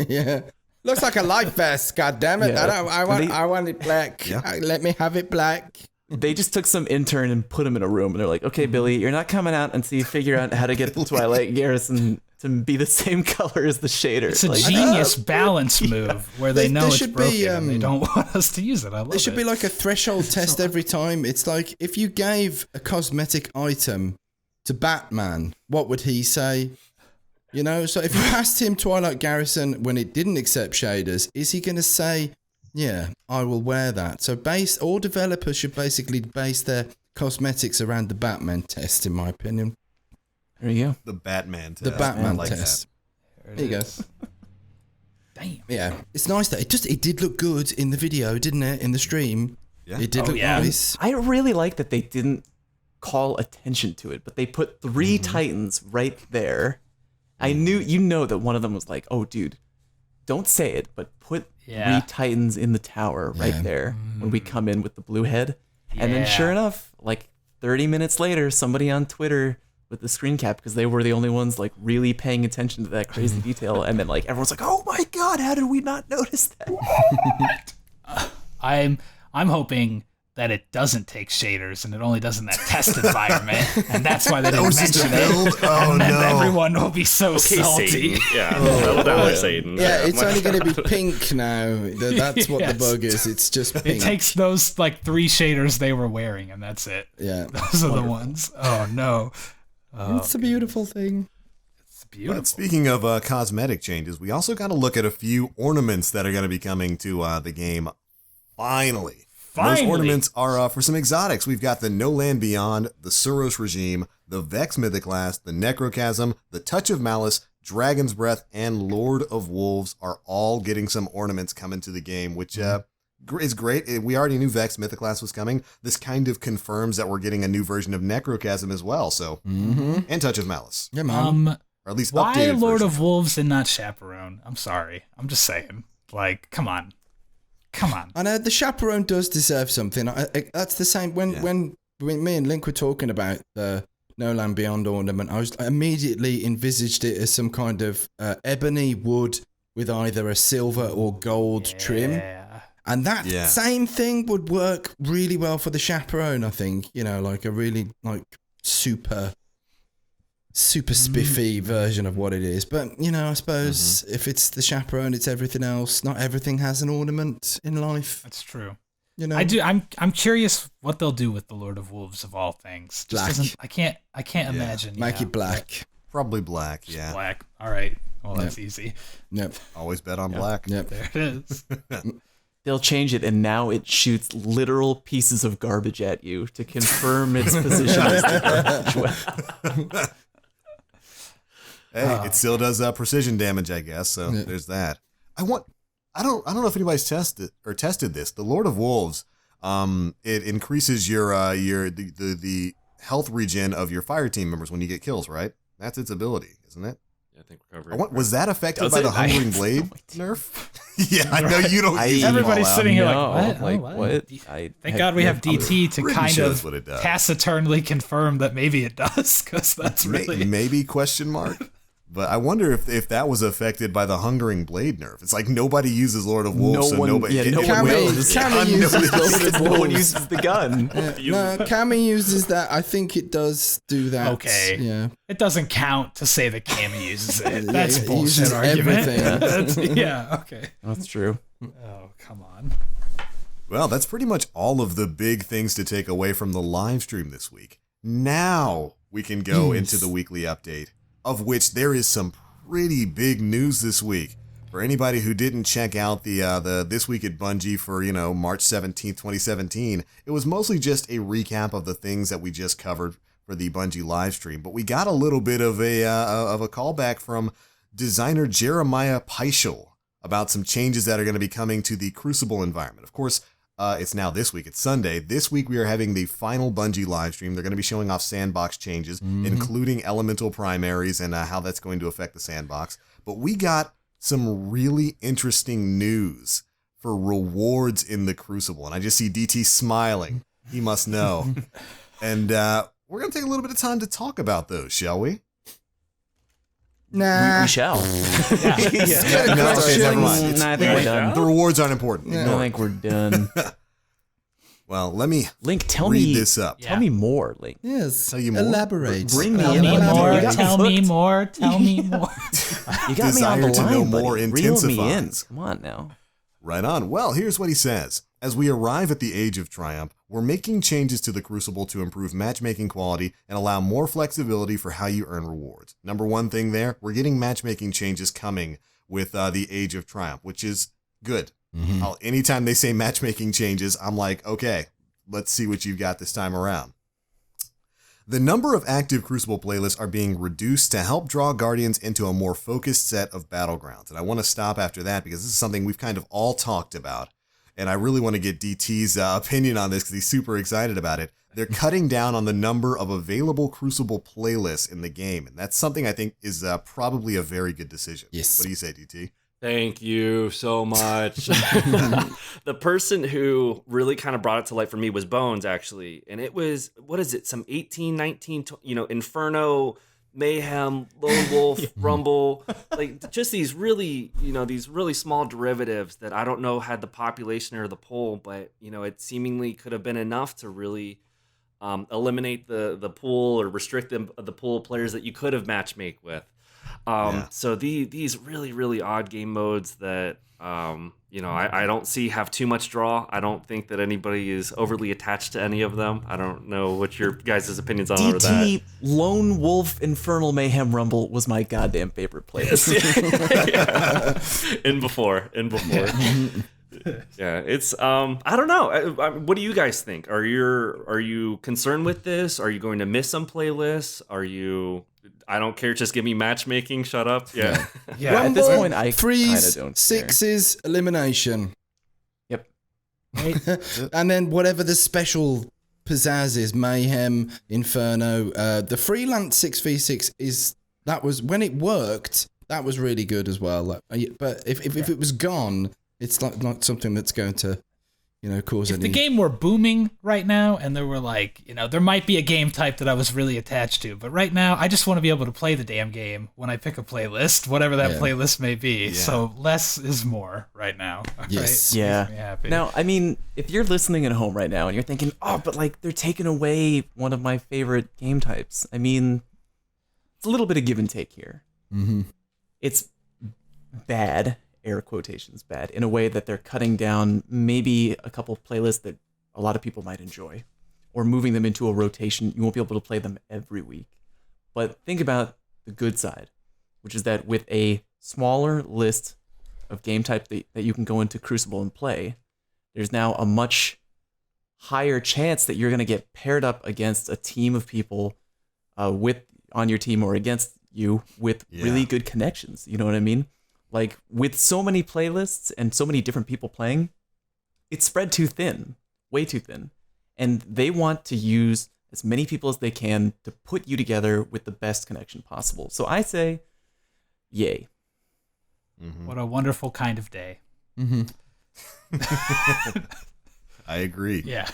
Yeah. Looks like a life vest, god damn it. Yeah. I want it black. Let me have it black. They just took some intern and put him in a room, and they're like, okay, Billy, you're not coming out until you figure out how to get the Twilight Garrison to be the same color as the shader. It's a genius balance move where they know it's broken and they don't want us to use it. I love it. There should be like a threshold test every time. It's like if you gave a cosmetic item to Batman, what would he say? So if you passed him Twilight Garrison when it didn't accept shaders, is he going to say, yeah, I will wear that? So all developers should basically base their cosmetics around the Batman test, in my opinion. There you go. The Batman test. The Batman like test. There you go. Damn. Yeah, it's nice that it did look good in the video, didn't it? In the stream. Yeah. It did look nice. I really like that they didn't call attention to it, but they put 3 Titans right there. I knew, that one of them was like, oh, dude, don't say it, but put 3 Titans in the tower right there when we come in with the blue head. And then sure enough, like 30 minutes later, somebody on Twitter with the screen cap, because they were the only ones like really paying attention to that crazy detail. And then like everyone's like, oh my God, how did we not notice that? I'm hoping that it doesn't take shaders and it only does in that test environment, and that's why they didn't mention it. Oh, and then no. everyone will be so salty. Satan. Yeah, settle down, Satan. Yeah, it's only going to be pink now. That's what the bug is. It's just pink. It takes those like 3 shaders they were wearing, and that's it. Yeah. Those are the ones. Oh no. It's a beautiful thing. It's beautiful. But speaking of cosmetic changes, we also got to look at a few ornaments that are going to be coming to the game. Finally. Those ornaments are for some exotics. We've got the No Land Beyond, the Suros Regime, the Vex Mythoclast, the Necrochasm, the Touch of Malice, Dragon's Breath, and Lord of Wolves are all getting some ornaments coming to the game, which is great. We already knew Vex Mythoclast was coming. This kind of confirms that we're getting a new version of Necrochasm as well. So, and Touch of Malice. Yeah, man. or at least Why updated Lord version. of Wolves and not Chaperone? I'm sorry. I'm just saying. Like, come on. I know the Chaperone does deserve something. That's the same when me and Link were talking about the No Land Beyond ornament. I immediately envisaged it as some kind of ebony wood with either a silver or gold trim. And that same thing would work really well for the Chaperone, I think. You know, like a really super spiffy version of what it is. But, you know, I suppose if it's the Chaperone, it's everything else. Not everything has an ornament in life. That's true. You know, I'm curious what they'll do with the Lord of Wolves of all things. Just I can't imagine. Make it black. Probably black, yeah. Black. All right. Well, that's easy. Yep. Always bet on black. Yep. There it is. They'll change it, and now it shoots literal pieces of garbage at you to confirm its position as the garbage weapon. Hey, it still does precision damage, I guess. So there's that. I don't know if anybody's tested this. The Lord of Wolves, it increases your the health regen of your fire team members when you get kills, right? That's its ability, isn't it? I think we're covering. Was that affected Does by it? the Hungering Blade nerf? Yeah, I know you don't. Everybody's sitting here like, like, what? what? Thank God we have DT to pretty kind sure of that's what it does. taciturnly confirm that maybe it does, because that's really... Maybe question mark. But I wonder if that was affected by the Hungering Blade nerf. It's like nobody uses Lord of Wolves, No one uses Lord of no one Wolves. uses the gun. No, Cammy uses that. I think it does do that. Okay. Yeah. It doesn't count to say that Cammy uses it. That's it bullshit uses argument. everything. Yeah, okay. That's true. Oh, come on. Well, that's pretty much all of the big things to take away from the live stream this week. Now we can go into the weekly update, of which there is some pretty big news this week. For anybody who didn't check out the This Week at Bungie for, March 17th, 2017, it was mostly just a recap of the things that we just covered for the Bungie live stream. But we got a little bit of a callback from designer Jeremiah Peischel about some changes that are going to be coming to the Crucible environment. Of course, it's now this week. It's Sunday. This week we are having the final Bungie live stream. They're going to be showing off sandbox changes, including elemental primaries and how that's going to affect the sandbox. But we got some really interesting news for rewards in the Crucible. And I just see DT smiling. He must know. And we're going to take a little bit of time to talk about those, shall we? Nah. We shall. Good No, okay, question. never mind. I think we're done. The rewards aren't important. I think we're done. Well, let me Link, tell read me this up. Tell me more, Link. Yes. Tell you more. Elaborate. Bring me Tell in. me You more, got tell me hooked. more, tell me more. You got me on the Desire to line, know buddy. more Reel me in. intensifies. Come on now. Right on. Well, here's what he says. As we arrive at the Age of Triumph, we're making changes to the Crucible to improve matchmaking quality and allow more flexibility for how you earn rewards. Number one thing there, we're getting matchmaking changes coming with the Age of Triumph, which is good. Anytime they say matchmaking changes, I'm like, okay, let's see what you've got this time around. The number of active Crucible playlists are being reduced to help draw Guardians into a more focused set of battlegrounds. And I want to stop after that because this is something we've kind of all talked about. And I really want to get DT's opinion on this because he's super excited about it. They're cutting down on the number of available Crucible playlists in the game. And that's something I think is probably a very good decision. Yes. What do you say, DT? Thank you so much. The person who really kind of brought it to light for me was Bones, actually. And it was, what is it, some 18, 19, Inferno, Mayhem, Lone Wolf, Rumble, like just these really, these really small derivatives that I don't know had the population or the pool, but, it seemingly could have been enough to really eliminate the pool or restrict the pool of players that you could have matchmake with. So these really, really odd game modes that, I don't see have too much draw. I don't think that anybody is overly attached to any of them. I don't know what your guys' opinions on over that. DT Lone Wolf Infernal Mayhem Rumble was my goddamn favorite playlist. In before. Yeah, it's I don't know. What do you guys think? Are you concerned with this? Are you going to miss some playlists? Are you? I don't care. Just give me matchmaking. Shut up. Yeah. Yeah. At this point, I kind freeze, of don't. sixes, elimination. Yep. And then whatever the special pizzazz is, Mayhem, Inferno. The freelance 6v6 is that was when it worked. That was really good as well. Like, but if it was gone, it's not something that's going to, cause if any. the game were booming right now, and there were there might be a game type that I was really attached to, but right now I just want to be able to play the damn game when I pick a playlist, whatever that playlist may be. Yeah. So less is more right now. Yes. Right? Yeah. Makes me happy. Now, I mean, if you're listening at home right now and you're thinking, oh, but they're taking away one of my favorite game types. I mean, it's a little bit of give and take here. Mm-hmm. It's bad. Air quotations bad, in a way that they're cutting down maybe a couple playlists that a lot of people might enjoy, or moving them into a rotation. You won't be able to play them every week. But think about the good side, which is that with a smaller list of game types that you can go into Crucible and play, there's now a much higher chance that you're going to get paired up against a team of people on your team or against you with really good connections. You know what I mean? With so many playlists and so many different people playing, it's spread too thin, way too thin. And they want to use as many people as they can to put you together with the best connection possible. So I say, yay. Mm-hmm. What a wonderful kind of day. Mm-hmm. I agree. Yeah.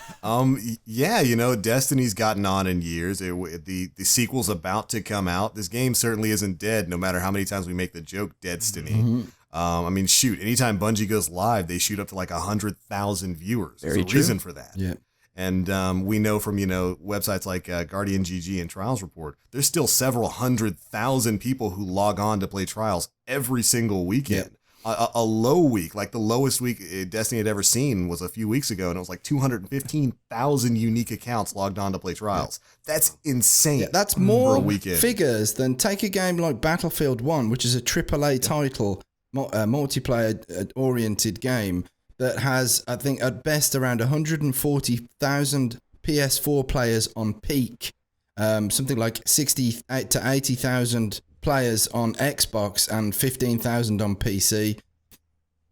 Destiny's gotten on in years. The sequel's about to come out. This game certainly isn't dead, no matter how many times we make the joke Destiny. Mm-hmm. Shoot, anytime Bungie goes live, they shoot up to 100,000 viewers. There's a reason for that. Yeah. And we know from, websites like Guardian GG and Trials Report, there's still several 100,000 people who log on to play Trials every single weekend. Yeah. A low week, the lowest week Destiny had ever seen was a few weeks ago, and it was 215,000 unique accounts logged on to play Trials. That's insane. Yeah, that's more figures than take a game like Battlefield 1, which is a AAA title, multiplayer-oriented game that has, I think, at best around 140,000 PS4 players on peak, something like 68 to 80,000 players on Xbox and 15,000 on PC.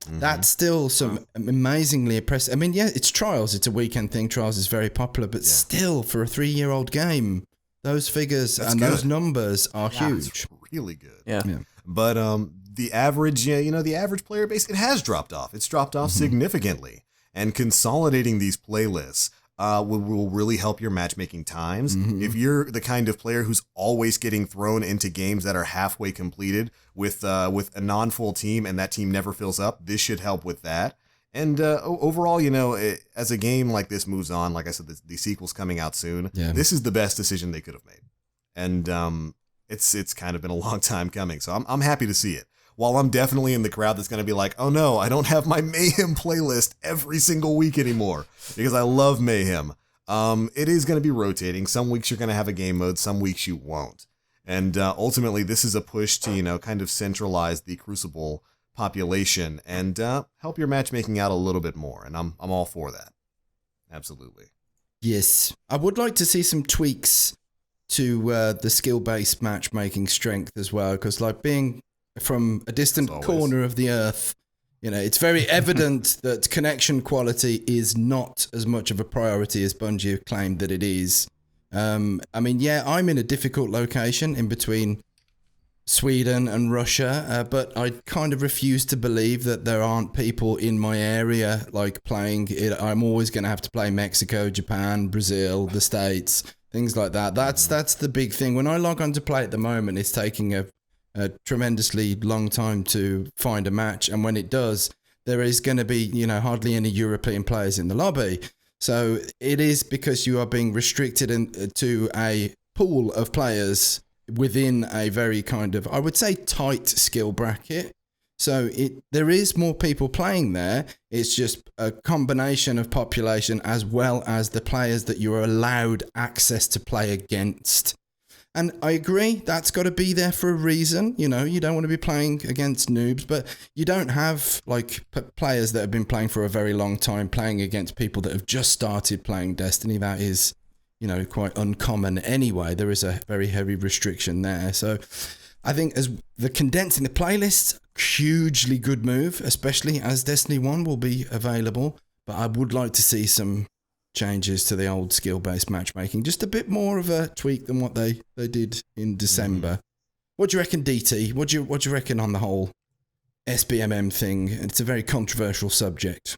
Mm-hmm. That's still some amazingly impressive. I mean, it's Trials. It's a weekend thing. Trials is very popular, but still, for a 3-year-old game, those figures those numbers are huge. It's really good. Yeah. But the average, the average player base, it has dropped off. It's dropped off significantly. And consolidating these playlists will really help your matchmaking times. Mm-hmm. If you're the kind of player who's always getting thrown into games that are halfway completed with a non-full team and that team never fills up, this should help with that. And overall, as a game like this moves on, like I said, the sequel's coming out soon. Yeah. This is the best decision they could have made. And it's kind of been a long time coming. So I'm happy to see it. While I'm definitely in the crowd that's going to be like, oh no, I don't have my Mayhem playlist every single week anymore because I love Mayhem. It is going to be rotating. Some weeks you're going to have a game mode, some weeks you won't. And ultimately, this is a push to, kind of centralize the Crucible population and help your matchmaking out a little bit more. And I'm all for that. Absolutely. Yes. I would like to see some tweaks to the skill-based matchmaking strength as well, because being from a distant corner of the earth, it's very evident that connection quality is not as much of a priority as Bungie have claimed that it is. I'm in a difficult location in between Sweden and Russia, but I kind of refuse to believe that there aren't people in my area playing it. I'm always going to have to play Mexico, Japan, Brazil, the States, things like that. That's the big thing. When I log on to play at the moment, it's taking a tremendously long time to find a match, and when it does, there is going to be hardly any European players in the lobby. So it is because you are being restricted to a pool of players within a very kind of, I would say, tight skill bracket. So there is more people playing there. It's just a combination of population as well as the players that you are allowed access to play against. And I agree, that's got to be there for a reason. You don't want to be playing against noobs, but you don't have players that have been playing for a very long time playing against people that have just started playing Destiny. That is, quite uncommon anyway. There is a very heavy restriction there. So I think as the condensing the playlists, hugely good move, especially as Destiny 1 will be available. But I would like to see some changes to the old skill-based matchmaking, just a bit more of a tweak than what they did in December. What do you reckon, DT? What do you reckon on the whole SBMM thing? It's a very controversial subject.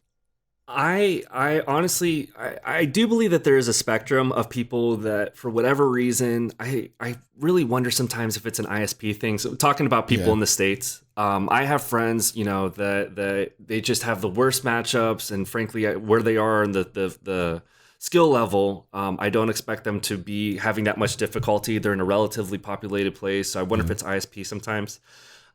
I honestly, I do believe that there is a spectrum of people that, for whatever reason, I really wonder sometimes if it's an ISP thing. So talking about people in the States, I have friends, that they just have the worst matchups, and frankly, where they are in the skill level, I don't expect them to be having that much difficulty. They're in a relatively populated place, so I wonder if it's ISP sometimes.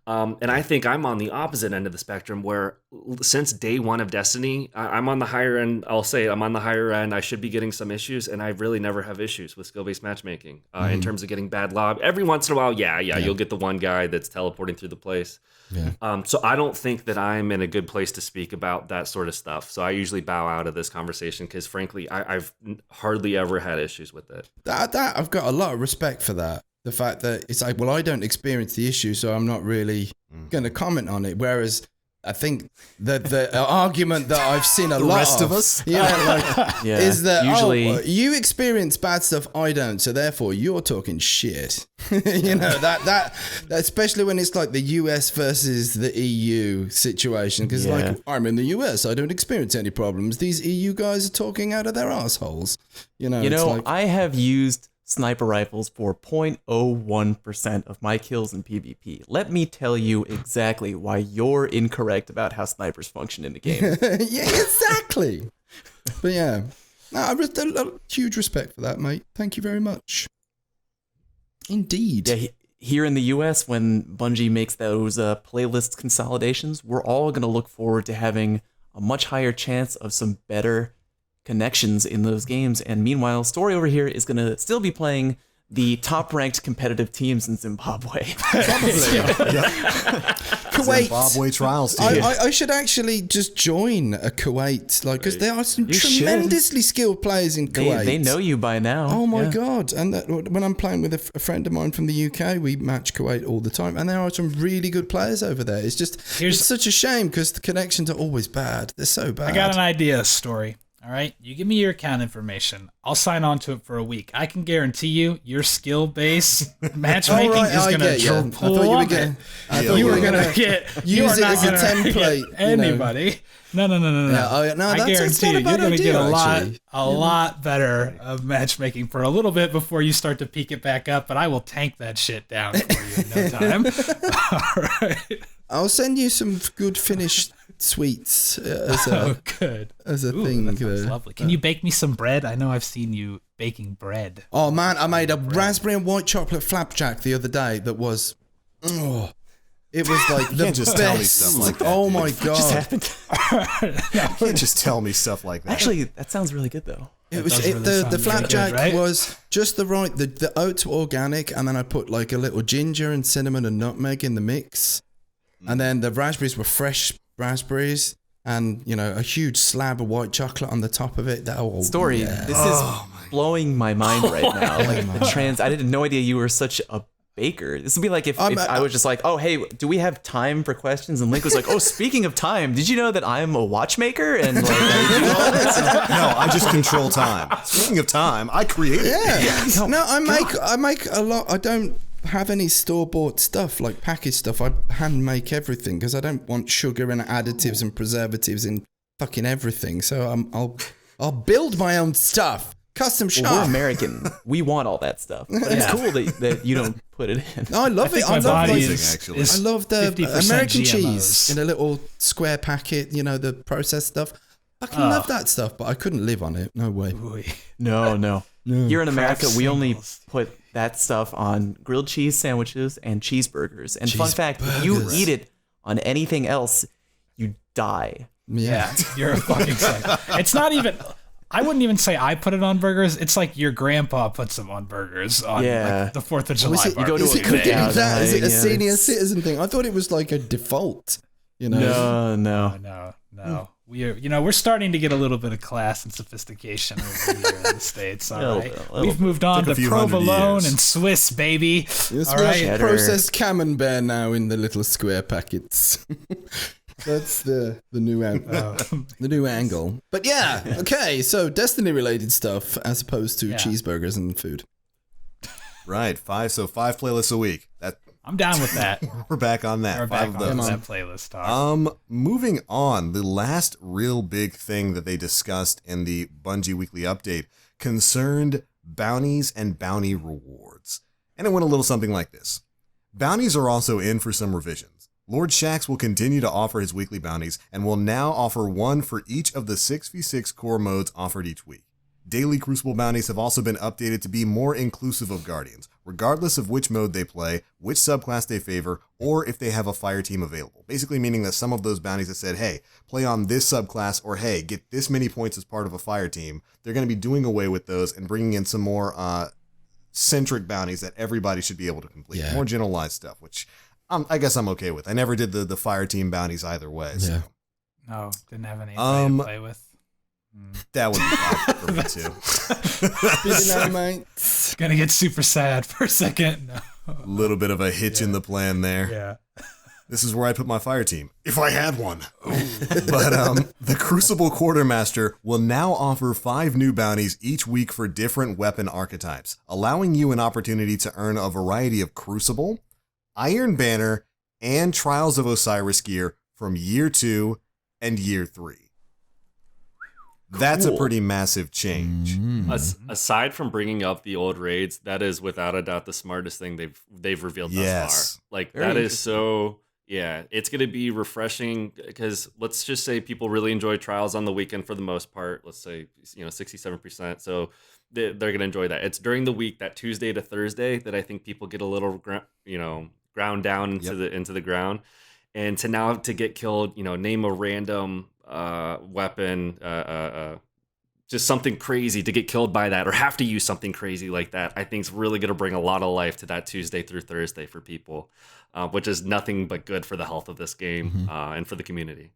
And I think I'm on the opposite end of the spectrum where since day one of Destiny, I'm on the higher end. I'll say I'm on the higher end. I should be getting some issues, and I really never have issues with skill-based matchmaking in terms of getting bad lob. Every once in a while, you'll get the one guy that's teleporting through the place. Yeah. So I don't think that I'm in a good place to speak about that sort of stuff. So I usually bow out of this conversation because, frankly, I've hardly ever had issues with it. That I've got a lot of respect for that. The fact that it's like, well, I don't experience the issue, so I'm not really going to comment on it. Whereas I think the argument that I've seen a lot rest of us, is that usually you experience bad stuff, I don't, so therefore you're talking shit. that especially when it's like the US versus the EU situation, because like I'm in the US, I don't experience any problems. These EU guys are talking out of their assholes. I have used sniper rifles for 0.01% of my kills in PvP. Let me tell you exactly why you're incorrect about how snipers function in the game. Yeah, exactly. But yeah, no, I have a huge respect for that, mate. Thank you very much. Indeed. Yeah, here in the US, when Bungie makes those playlist consolidations, we're all going to look forward to having a much higher chance of some better connections in those games, and meanwhile, Story over here is going to still be playing the top-ranked competitive teams in Zimbabwe. Kuwait. Zimbabwe trials team. I should actually just join a Kuwait, because there are some tremendously skilled players in Kuwait. They know you by now. Oh my god! And when I'm playing with a friend of mine from the UK, we match Kuwait all the time, and there are some really good players over there. It's just it's such a shame because the connections are always bad. They're so bad. I got an idea, Story. All right, you give me your account information. I'll sign on to it for a week. I can guarantee you your skill-based matchmaking is going to plummet. I thought you were going to use it as a template. Anybody. No. I guarantee you, you're going to get a lot better of matchmaking for a little bit before you start to peak it back up, but I will tank that shit down for you in no time. All right. I'll send you some good finished sweets as a thing. That sounds lovely. Can you bake me some bread? I know I've seen you baking bread. Oh man, I made a raspberry and white chocolate flapjack the other day that was it was like the can't just best. Tell me stuff like that, oh my god. Just happened. You can't just tell me stuff like that. Actually, that sounds really good though. It was the flapjack right? was just the right the oats were organic, and then I put like a little ginger and cinnamon and nutmeg in the mix. And then the raspberries were fresh raspberries, and a huge slab of white chocolate on the top of it. Story. Yeah. This is blowing my mind right now. I didn't no idea you were such a baker. This would be like if I was just like, oh hey, do we have time for questions? And Link was like, oh, speaking of time, did you know that I'm a watchmaker? And like, I do all this? No, I just control time. Speaking of time, I create it. Yeah. No, I make a lot. I don't have any store-bought stuff like packaged stuff. I hand make everything because I don't want sugar and additives and preservatives in fucking everything. So I'll build my own stuff, custom shop. We're American. We want all that stuff. But it's cool that you don't put it in. No, I love it. I love actually. I love the American cheese in a little square packet. The processed stuff. I can love that stuff, but I couldn't live on it. No way. No. Here in America, we only put that stuff on grilled cheese sandwiches and cheeseburgers. And fun fact, if you eat it on anything else, you die. Yeah, you're a fucking psycho. It's not even... I wouldn't even say I put it on burgers. It's like your grandpa puts them on burgers on like, the 4th of July. You go to a cookout. Is it a senior citizen thing? I thought it was like a default. No. We're starting to get a little bit of class and sophistication over here in the States. All right, we've moved on to provolone and Swiss, baby. Yes, all right, processed camembert now in the little square packets. That's the new angle. But yeah, okay. So Destiny related stuff as opposed to cheeseburgers and food. Right, 5 playlists a week. I'm down with that. We're back on that. We're 5 back of on those. that playlist talk. Moving on, the last real big thing that they discussed in the Bungie Weekly Update concerned bounties and bounty rewards. And it went a little something like this. Bounties are also in for some revisions. Lord Shaxx will continue to offer his weekly bounties and will now offer one for each of the 6v6 core modes offered each week. Daily Crucible bounties have also been updated to be more inclusive of Guardians, regardless of which mode they play, which subclass they favor, or if they have a fire team available. Basically meaning that some of those bounties that said, hey, play on this subclass, or hey, get this many points as part of a fire team, they're going to be doing away with those and bringing in some more centric bounties that everybody should be able to complete. More generalized stuff, which I guess I'm okay with. I never did the fire team bounties either way. So. Yeah. No, didn't have anybody to play with. That would be fine for me too. You know, mate. Gonna get super sad for a second. No. A little bit of a hitch in the plan there. Yeah. This is where I put my fire team, if I had one. But the Crucible Quartermaster will now offer 5 new bounties each week for different weapon archetypes, allowing you an opportunity to earn a variety of Crucible, Iron Banner, and Trials of Osiris gear from Year 2 and Year 3. That's a pretty massive change. Aside from bringing up the old raids, that is without a doubt the smartest thing they've revealed thus far. Like that is so. Yeah, it's going to be refreshing because let's just say people really enjoy Trials on the weekend for the most part. Let's say 67%. So they're going to enjoy that. It's during the week, that Tuesday to Thursday, that I think people get a little ground down into the ground, and to get killed. Name a random weapon, just something crazy to get killed by that, or have to use something crazy like that. I think is really going to bring a lot of life to that Tuesday through Thursday for people. Which is nothing but good for the health of this game and for the community.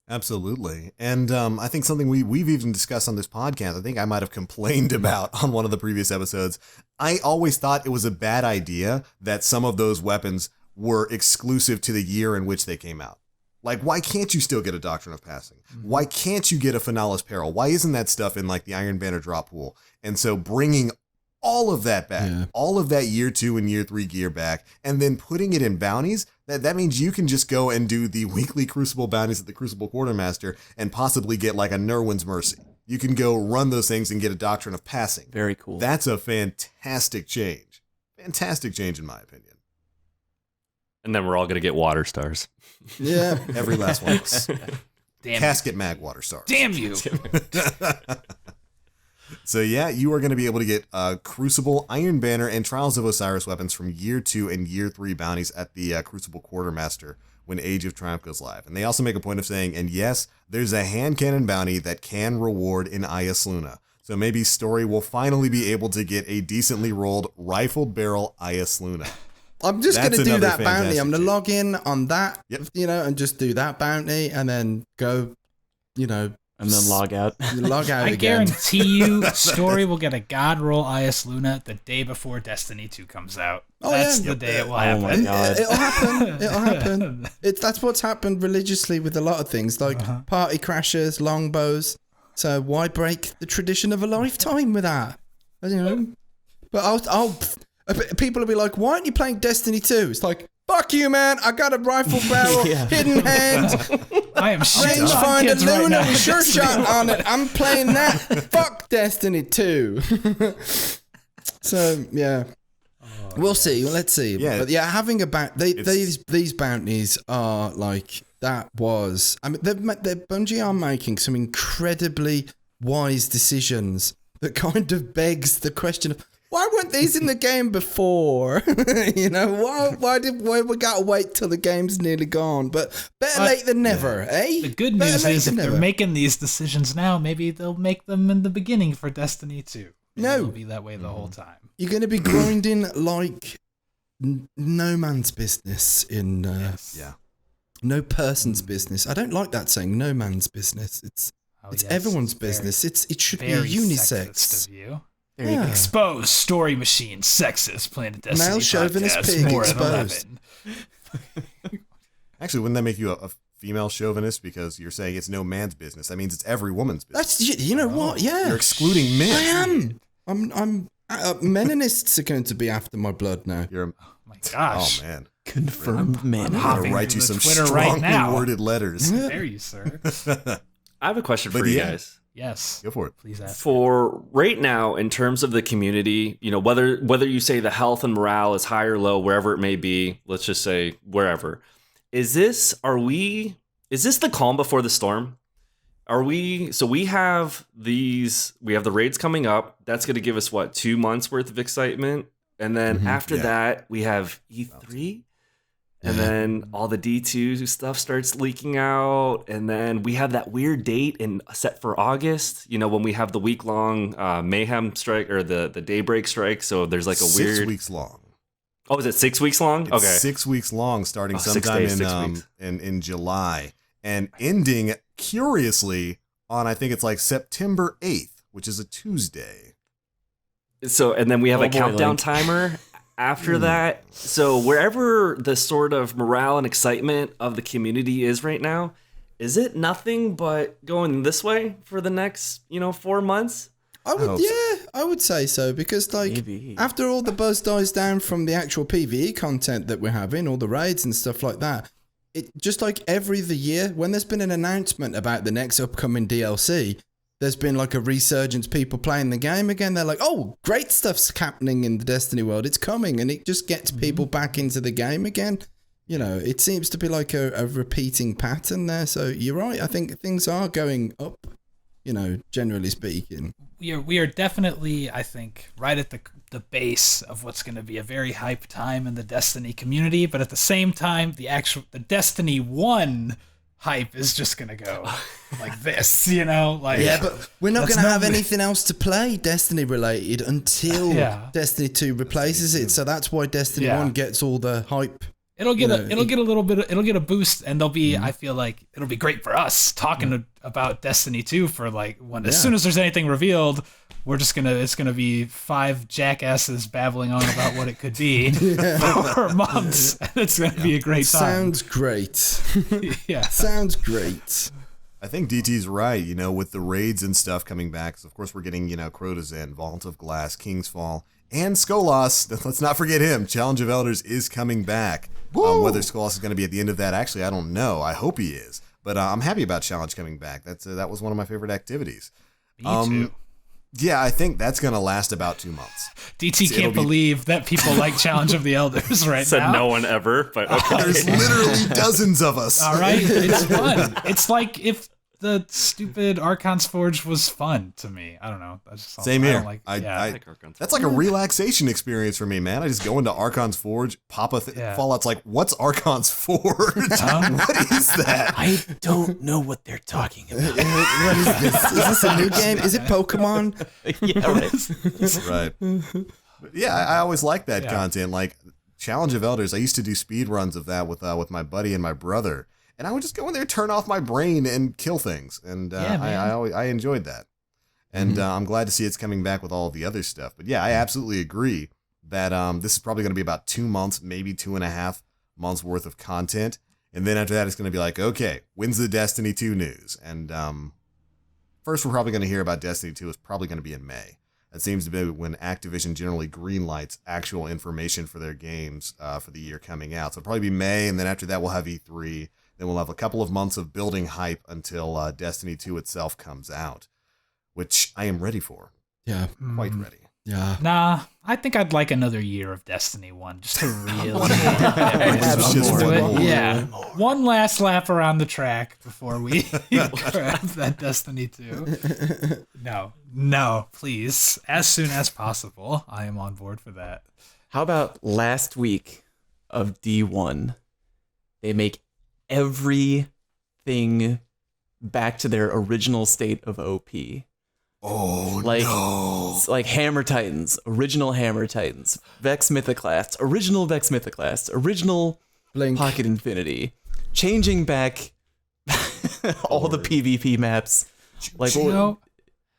Absolutely. And I think something we've even discussed on this podcast, I think I might have complained about on one of the previous episodes. I always thought it was a bad idea that some of those weapons were exclusive to the year in which they came out. Like, why can't you still get a Doctrine of Passing? Why can't you get a Finalis Peril? Why isn't that stuff in like the Iron Banner drop pool? And so bringing all of that back, all of that Year 2 and Year 3 gear back, and then putting it in bounties, that means you can just go and do the weekly Crucible bounties at the Crucible Quartermaster and possibly get like a Nerwin's Mercy. You can go run those things and get a Doctrine of Passing. Very cool. That's a fantastic change. Fantastic change in my opinion. And then we're all going to get water stars. Yeah. Every last one of us. Damn Casket Mag water stars. Damn you. So yeah, you are going to be able to get Crucible, Iron Banner, and Trials of Osiris weapons from Year 2 and Year 3 bounties at the Crucible Quartermaster when Age of Triumph goes live. And they also make a point of saying, and yes, there's a hand cannon bounty that can reward in Ias Luna. So maybe Story will finally be able to get a decently rolled rifled barrel Ias Luna. I'm just going to do that bounty. fantastic I'm going to change. log in on that, Yep. and just do that bounty and then go, And then log out. log out I again. guarantee you, Story will get a God roll Ias Luna the day before Destiny 2 comes out. Oh, That's yeah. the day it will Oh happen. my God. It'll happen. It'll happen. That's what's happened religiously with a lot of things, like party crashers, longbows. So why break the tradition of a lifetime with that? But people will be like, why aren't you playing Destiny 2? It's like, fuck you, man. I got a rifle barrel, hidden hand, I am shitting on rangefinder kids right Luna now. with sure shot on it. I'm playing that. Fuck Destiny 2. So, yeah. We'll see. Let's see. Yeah. But yeah, having these bounties are like, that was, Bungie are making some incredibly wise decisions that kind of begs the question of, why weren't these in the game before? Why we gotta wait till the game's nearly gone? But better late than never, eh? The good news is if they're making these decisions now, maybe they'll make them in the beginning for Destiny 2. Maybe No. It'll be that way the whole time. You're going to be grinding like no man's business in Yeah. no person's business. I don't like that saying, no man's business. It's everyone's business. It should be Very unisex. sexist of you. Yeah. Exposed story machine sexist Planet Destiny Male chauvinist podcast, pig more at exposed. 11. Actually, wouldn't that make you a female chauvinist because you're saying it's no man's business? That means it's every woman's business. That's what? Yeah, You're excluding men. I am. I'm. Meninists are going to be after my blood now. You're my gosh. Oh man, Confirmed man. I'm gonna write you some Twitter right now. worded letters. There you, sir. I have a question for you guys. Yes. Go for it. Please ask. For right now, in terms of the community, whether you say the health and morale is high or low, wherever it may be, let's just say wherever, is this the calm before the storm? We have the raids coming up. That's going to give us 2 months worth of excitement. And then after that, we have E3. And then all the D2 stuff starts leaking out. And then we have that weird date set for August, when we have the week-long Mayhem strike or the Daybreak strike. So there's like a 6 weeks long. Oh, is it 6 weeks long? It's Okay. 6 weeks long, starting sometime in July. And ending, curiously, on I think it's like September 8th, which is a Tuesday. So, and then we have a countdown timer after that. So wherever the sort of morale and excitement of the community is right now, is it nothing but going this way for the next, 4 months? I would say so, because Maybe. after all the buzz dies down from the actual PvE content that we're having, all the raids and stuff like that, it just like every other year, when there's been an announcement about the next upcoming DLC, there's been like a resurgence, people playing the game again. They're like, oh, great stuff's happening in the Destiny world. It's coming. And it just gets people back into the game again. It seems to be like a repeating pattern there. So you're right. I think things are going up, generally speaking. We are definitely, I think, right at the base of what's going to be a very hype time in the Destiny community. But at the same time, the Destiny 1 hype is just going to go like this, Yeah, but we're not going to have anything else to play Destiny related until Destiny 2 replaces it. So that's why Destiny 1 gets all the hype. It'll get a boost, and there'll be, I feel like it'll be great for us talking about Destiny 2 for as soon as there's anything revealed, it's gonna be 5 jackasses babbling on about what it could be for months. It's gonna be a great time. Sounds great. Sounds great. I think DT's right, with the raids and stuff coming back. So of course we're getting, Crota's End, Vault of Glass, King's Fall, and Skolas. Let's not forget him. Challenge of Elders is coming back. Whether Skolas is going to be at the end of that, actually, I don't know. I hope he is. But I'm happy about Challenge coming back. That was one of my favorite activities. Me too. Yeah, I think that's going to last about 2 months. DT can't believe that people like Challenge of the Elders right Said now. no one ever, but okay. There's literally dozens of us. All right, it's fun. It's like if the stupid Archon's Forge was fun to me. I don't know. Same here. I like Archon's That's like a relaxation experience for me, man. I just go into Archon's Forge, pop Fallout's like, what's Archon's Forge? What is that? I don't know what they're talking about. What is this? Is this a new game? Is it Pokemon? Yeah, right. Right. But yeah, I always like that content. Like Challenge of Elders, I used to do speed runs of that with my buddy and my brother. And I would just go in there, turn off my brain, and kill things. And I enjoyed that. And I'm glad to see it's coming back with all of the other stuff. But yeah, I absolutely agree that this is probably going to be about 2 months, maybe 2.5 months worth of content. And then after that, it's going to be like, okay, when's the Destiny 2 news? And first, we're probably going to hear about Destiny 2 is probably going to be in May. That seems to be when Activision generally greenlights actual information for their games for the year coming out. So it'll probably be May, and then after that, we'll have E3. Then we'll have a couple of months of building hype until Destiny 2 itself comes out, which I am ready for. Yeah. Quite ready. Yeah. Nah, I think I'd like another year of Destiny 1 just to really Yeah. One last lap around the track before we grab that Destiny 2. No, please. As soon as possible. I am on board for that. How about last week of D1? They make everything back to their original state of OP. Oh, no. Like Hammer Titans, original Hammer Titans, Vex Mythoclast, original Vex Mythoclast, original Blink. Pocket Infinity, changing back all the PvP maps, like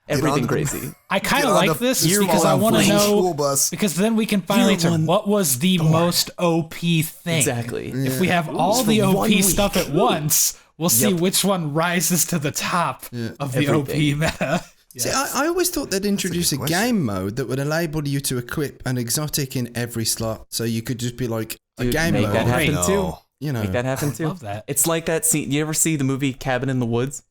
everything crazy. I kind of like this because I want to know, because then we can finally turn what was the most OP thing. Exactly. If we have all the OP stuff at once, we'll see which one rises to the top of the OP meta. See, I always thought they'd introduce a game mode that would enable you to equip an exotic in every slot, so you could just be like a game make mode. that happen too. You know, Make that happen too. Love that. It's like that scene. You ever see the movie Cabin in the Woods?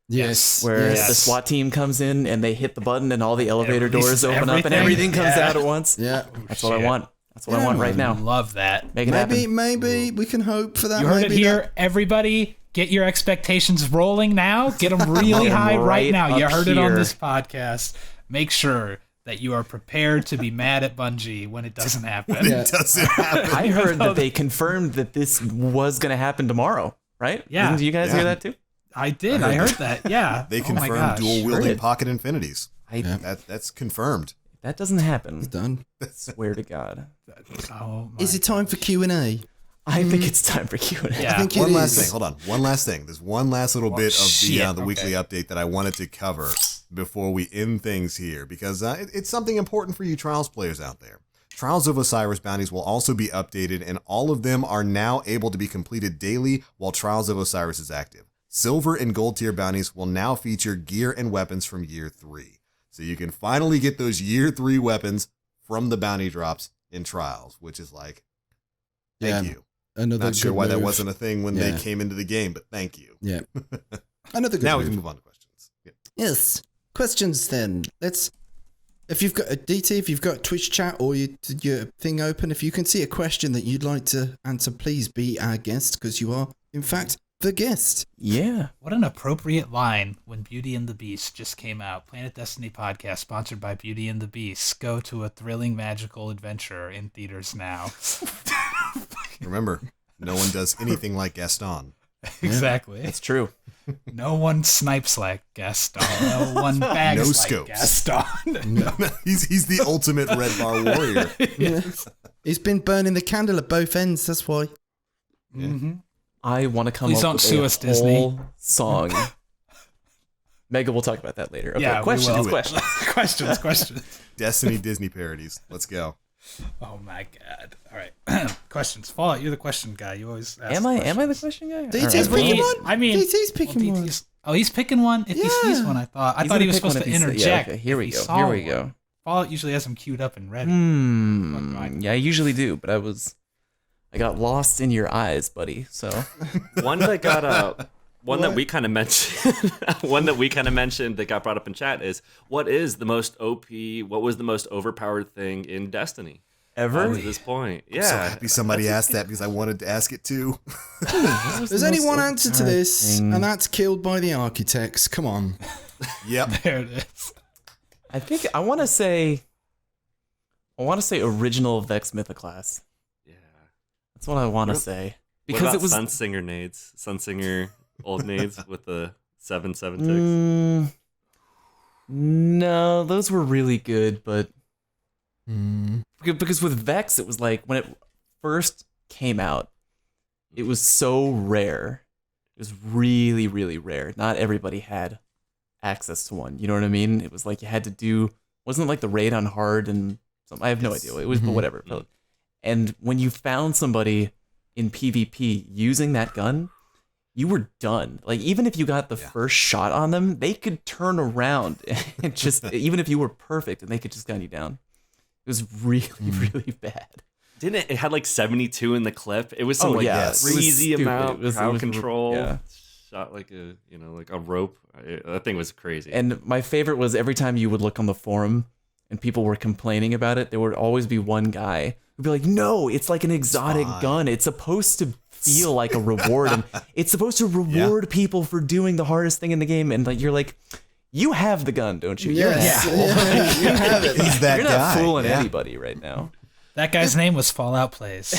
Yes. Where yes. the SWAT team comes in and they hit the button and all the elevator doors open up and everything comes out at once. Yeah. That's what I want. That's what I want right now. Love that. Make it happen. Maybe we can hope for that. You heard maybe it here, everybody. Get your expectations rolling now. Get them really high right now. You heard it on this podcast. Make sure that you are prepared to be mad at Bungie when it doesn't happen. It doesn't happen. I heard that they confirmed that this was going to happen tomorrow, right? Yeah. Didn't you guys hear that too? I did. I heard that. Yeah. They Oh my confirmed gosh. dual wielding pocket infinities. Yeah. That's confirmed. That doesn't happen. It's done. Swear to God. Oh my Is it time for Q&A? I think it's time for Q&A. Yeah. I think One it last is. thing. Hold on. One last thing. There's one last little bit of the okay. weekly update that I wanted to cover before we end things here, because it's something important for you Trials players out there. Trials of Osiris bounties will also be updated, and all of them are now able to be completed daily while Trials of Osiris is active. Silver and gold tier bounties will now feature gear and weapons from year 3. So you can finally get those year 3 weapons from the bounty drops in Trials, which is like, thank you. Another Not sure good why that move. wasn't a thing when they came into the game, but thank you. Yeah. Another good Now move. we can move on to questions. Yeah. Yes. Questions then. If you've got a DT, if you've got Twitch chat or your thing open, if you can see a question that you'd like to answer, please be our guest, because you are, in fact, the guest. Yeah. What an appropriate line when Beauty and the Beast just came out. Planet Destiny podcast sponsored by Beauty and the Beast. Go to a thrilling magical adventure in theaters now. Remember, no one does anything like Gaston. Exactly. It's true. No one snipes like Gaston. No one bags No like scopes. Gaston. He's the ultimate red bar warrior. He's been burning the candle at both ends, that's why. Mm-hmm. I want to come Please up don't with sue a us, Disney. whole song. Mega, we'll talk about that later. Okay, Yeah, we questions, will. questions. questions. Destiny Disney parodies. Let's go. Oh my god. All right. Questions. Fallout, you're the question guy. You always ask Am I the question guy? DT's All right. picking Well, one? I mean, DT's picking one. Oh, he's picking one? If he sees Yeah. one, I thought He's he gonna was pick one supposed to if he sees- yeah, interject. okay, here we if he go. saw Here we one. go. Fallout usually has them queued up and ready. Yeah, I usually do, but I got lost in your eyes, buddy. So One that got one that we kind of mentioned, that got brought up in chat is what was the most overpowered thing in Destiny ever? to this point? I'm so happy somebody asked that because I wanted to ask it too. There's only one answer to this, and that's killed by the architects. Come on. Yep. There it is. I think I want to say original Vex Mythoclast. Yeah. That's what I want to say What because about it was Sunsinger nades, Sunsinger old nades with the 7.7 ticks. No, those were really good, but Mm. because with Vex, it was like when it first came out, it was so rare. It was really, really rare. Not everybody had access to one. You know what I mean? It was like you had to do. Wasn't it like the raid on hard and something? I have no idea. It was, but whatever. Mhm. And when you found somebody in PvP using that gun, you were done. Like even if you got the first shot on them, they could turn around and just even if you were perfect, and they could just gun you down. It was really, really bad. Didn't it? It had like 72 in the clip. It was some like yes. crazy It was amount. stupid. It was- crowd control. yeah. Shot like a rope. That thing was crazy. And my favorite was every time you would look on the forum and people were complaining about it, there would always be one guy who'd be like, "No, it's like an exotic gun. It's supposed to feel like a reward, and it's supposed to reward people for doing the hardest thing in the game." And like you're like, "You have the gun, don't you? You're an Yes. asshole. Yeah, you have it. He's that You're not guy. fooling Yeah. anybody right now." That guy's name was Fallout Plays.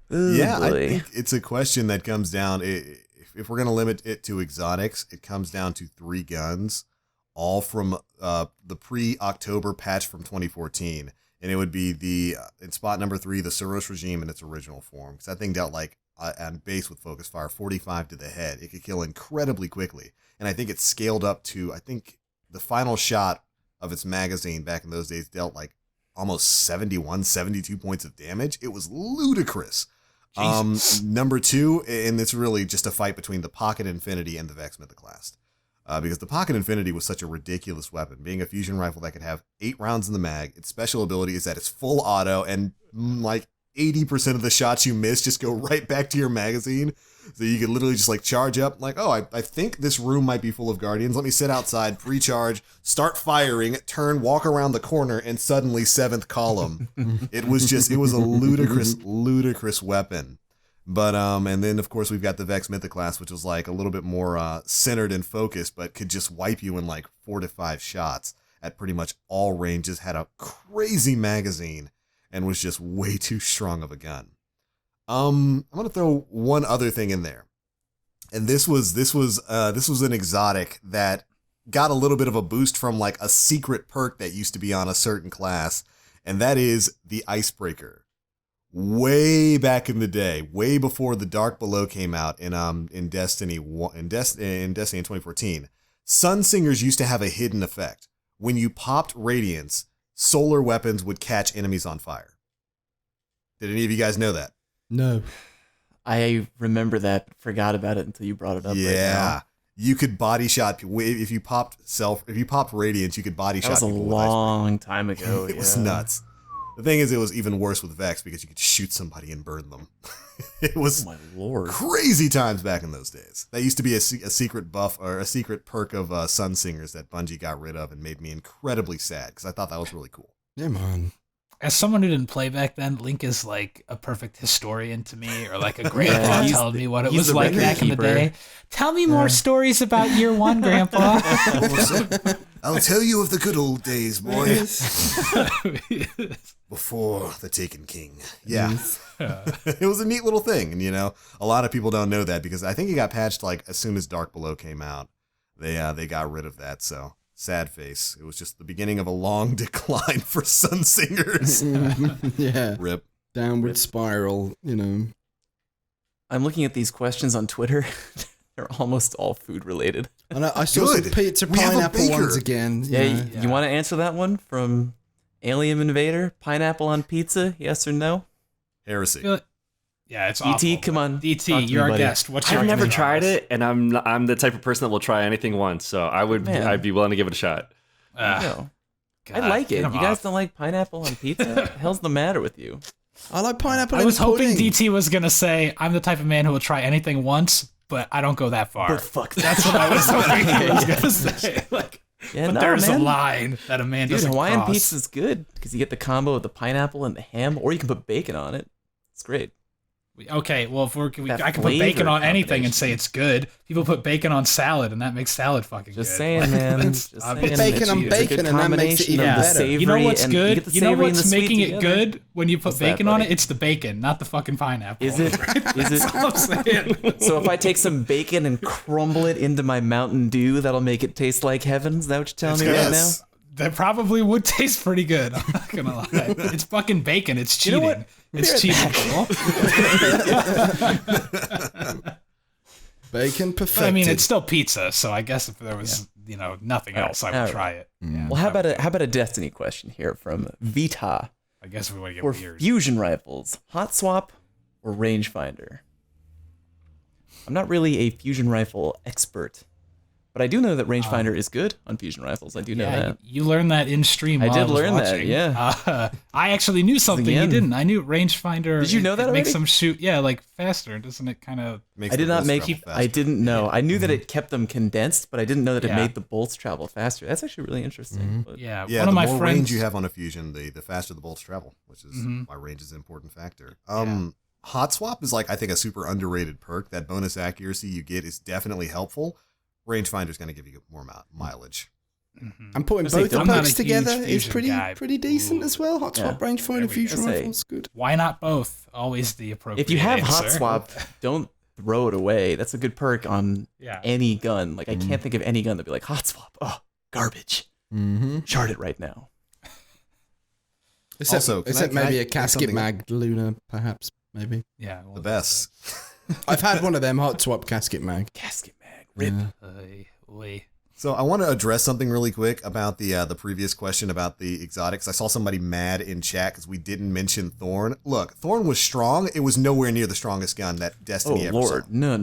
Yeah, I boy. think it's a question that comes down. If we're going to limit it to exotics, it comes down to 3 guns, all from the pre-October patch from 2014, and it would be in spot number 3, the Soros regime in its original form, because that thing dealt like on base with focus fire 45 to the head. It could kill incredibly quickly, and I think it scaled up to the final shot of its magazine back in those days dealt like almost 72 points of damage. It was ludicrous. Number 2, and it's really just a fight between the Pocket Infinity and the Vex Mythoclast. because the Pocket Infinity was such a ridiculous weapon. Being a fusion rifle that could have 8 rounds in the mag, its special ability is that it's full auto, and like 80% of the shots you miss just go right back to your magazine. So you could literally just like charge up, like, oh, I think this room might be full of Guardians. Let me sit outside, pre-charge, start firing, turn, walk around the corner, and suddenly 7th column. It was a ludicrous weapon. But, and then of course we've got the Vex Mythoclast, which was like a little bit more centered and focused, but could just wipe you in like 4 to 5 shots at pretty much all ranges, had a crazy magazine, and was just way too strong of a gun. I'm gonna throw one other thing in there, and this was an exotic that got a little bit of a boost from like a secret perk that used to be on a certain class, and that is the Icebreaker. Way back in the day, way before the Dark Below came out in Destiny in 2014, Sunsingers used to have a hidden effect. When you popped Radiance, solar weapons would catch enemies on fire. Did any of you guys know that? No. I remember that, forgot about it until you brought it up. Yeah. Right now. You could body shot if you popped Radiance, you could body shot people. That was a long time ago. It was nuts. The thing is, it was even worse with Vex because you could shoot somebody and burn them. It was, oh my lord, crazy times back in those days. That used to be a secret buff or a secret perk of Sunsingers that Bungie got rid of and made me incredibly sad because I thought that was really cool. Yeah, man. As someone who didn't play back then, Link is like a perfect historian to me, or like a grandpa telling me what it was like back in the day. Tell me more stories about year 1, Grandpa. I'll tell you of the good old days, boy. Before the Taken King. Yeah. It was a neat little thing. And, a lot of people don't know that because I think it got patched like as soon as Dark Below came out. They got rid of that, so sad face. It was just the beginning of a long decline for Sunsingers. Yeah. Rip. Downward spiral, I'm looking at these questions on Twitter. They're almost all food related. And I saw some pizza pineapple ones again. Yeah, you want to answer that one from Alien Invader? Pineapple on pizza, yes or no? Heresy. Yeah, it's DT, awful. come on. DT, you're our guest. What's your I've never tried it, and I'm the type of person that will try anything once, so I'd be willing to give it a shot. I like it. You guys don't like pineapple on pizza? What the hell's the matter with you? I like pineapple. I was hoping DT was gonna say, I'm the type of man who will try anything once, but I don't go that far. But fuck, that's what I was hoping he was gonna say. But there's a line that a man doesn't Hawaiian cross. pizza's good because you get the combo of the pineapple and the ham, or you can put bacon on it. It's great. Okay, well, I can put bacon on anything and say it's good. People put bacon on salad, and that makes salad fucking good. Just saying, man. Just saying. Bacon on bacon, and that makes it even better. You know what's good? You know what's making it good when you put bacon on it? It's the bacon, not the fucking pineapple. Is it? That's all I'm saying. So if I take some bacon and crumble it into my Mountain Dew, that'll make it taste like heaven? Is that what you're telling me right now? That probably would taste pretty good. I'm not gonna lie. It's fucking bacon. It's cheating. You know what? It's cheating. Bacon perfected. I mean, it's still pizza, so I guess if there was, nothing else, I would try it. Yeah. Well, how about a Destiny question here from Vita? I guess we want to get for weird. Fusion rifles, hot swap or rangefinder? I'm not really a fusion rifle expert, but I do know that rangefinder is good on fusion rifles. I do know that. You learned that in stream. I did was learn watching. that. Yeah. I actually knew something you didn't. I knew rangefinder. Did you know that already? Makes them shoot, like faster, doesn't it? Kind of. I did not make. I didn't know. I knew that it kept them condensed, but I didn't know that it made the bolts travel faster. That's actually really interesting. But Yeah. One of my friends. The more range you have on a fusion, the faster the bolts travel, which is why range is an important factor. Hot swap is I think a super underrated perk. That bonus accuracy you get is definitely helpful. Rangefinder is going to give you more mileage. I'm putting both the perks together is pretty decent as well. Hot swap, rangefinder, fusion rifles, good. Why not both? Always the appropriate. If you have answer. hot swap, don't throw it away. That's a good perk on any gun. I can't think of any gun that'd be like hot swap. Oh, garbage. Shard it right now. Except maybe a casket mag Luna, perhaps. Maybe. Yeah. The best. I've had one of them hot swap casket mag. Casket mag. Rip. So I want to address something really quick about the previous question about the exotics. I saw somebody mad in chat because we didn't mention Thorn. Look, Thorn was strong. It was nowhere near the strongest gun that Destiny ever saw. No.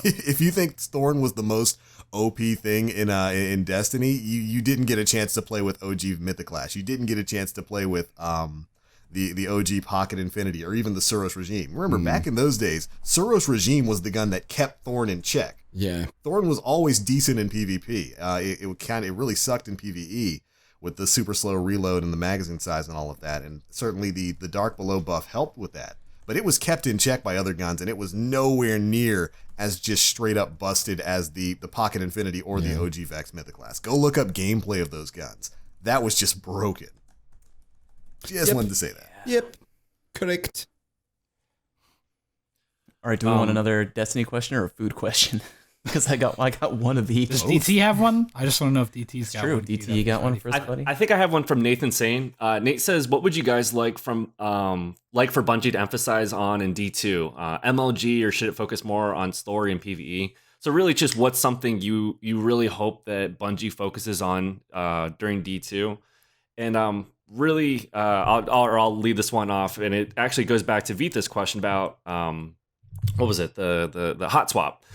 If you think Thorn was the most OP thing in Destiny, you didn't get a chance to play with OG Mythoclash. You didn't get a chance to play with the OG Pocket Infinity or even the Suros Regime. Remember, back in those days, Suros Regime was the gun that kept Thorn in check. Yeah. Thorn was always decent in PvP. It really sucked in PvE with the super slow reload and the magazine size and all of that. And certainly the Dark Below buff helped with that. But it was kept in check by other guns, and it was nowhere near as just straight up busted as the Pocket Infinity or the OG Vex Mythoclass. Go look up gameplay of those guns. That was just broken. Just wanted to say that. Yep. Correct. All right, do we want another Destiny question or a food question? Because I got one of each. Does DT have one? I just want to know if DT's got one. DT, you got one first, buddy? I think I have one from Nathan Sane. Nate says, "What would you guys like for Bungie to emphasize on in D2? MLG, or should it focus more on story and PvE?" So really, just what's something you really hope that Bungie focuses on during D2, and really, I'll leave this one off, and it actually goes back to Vita's question about what was it, the hot swap.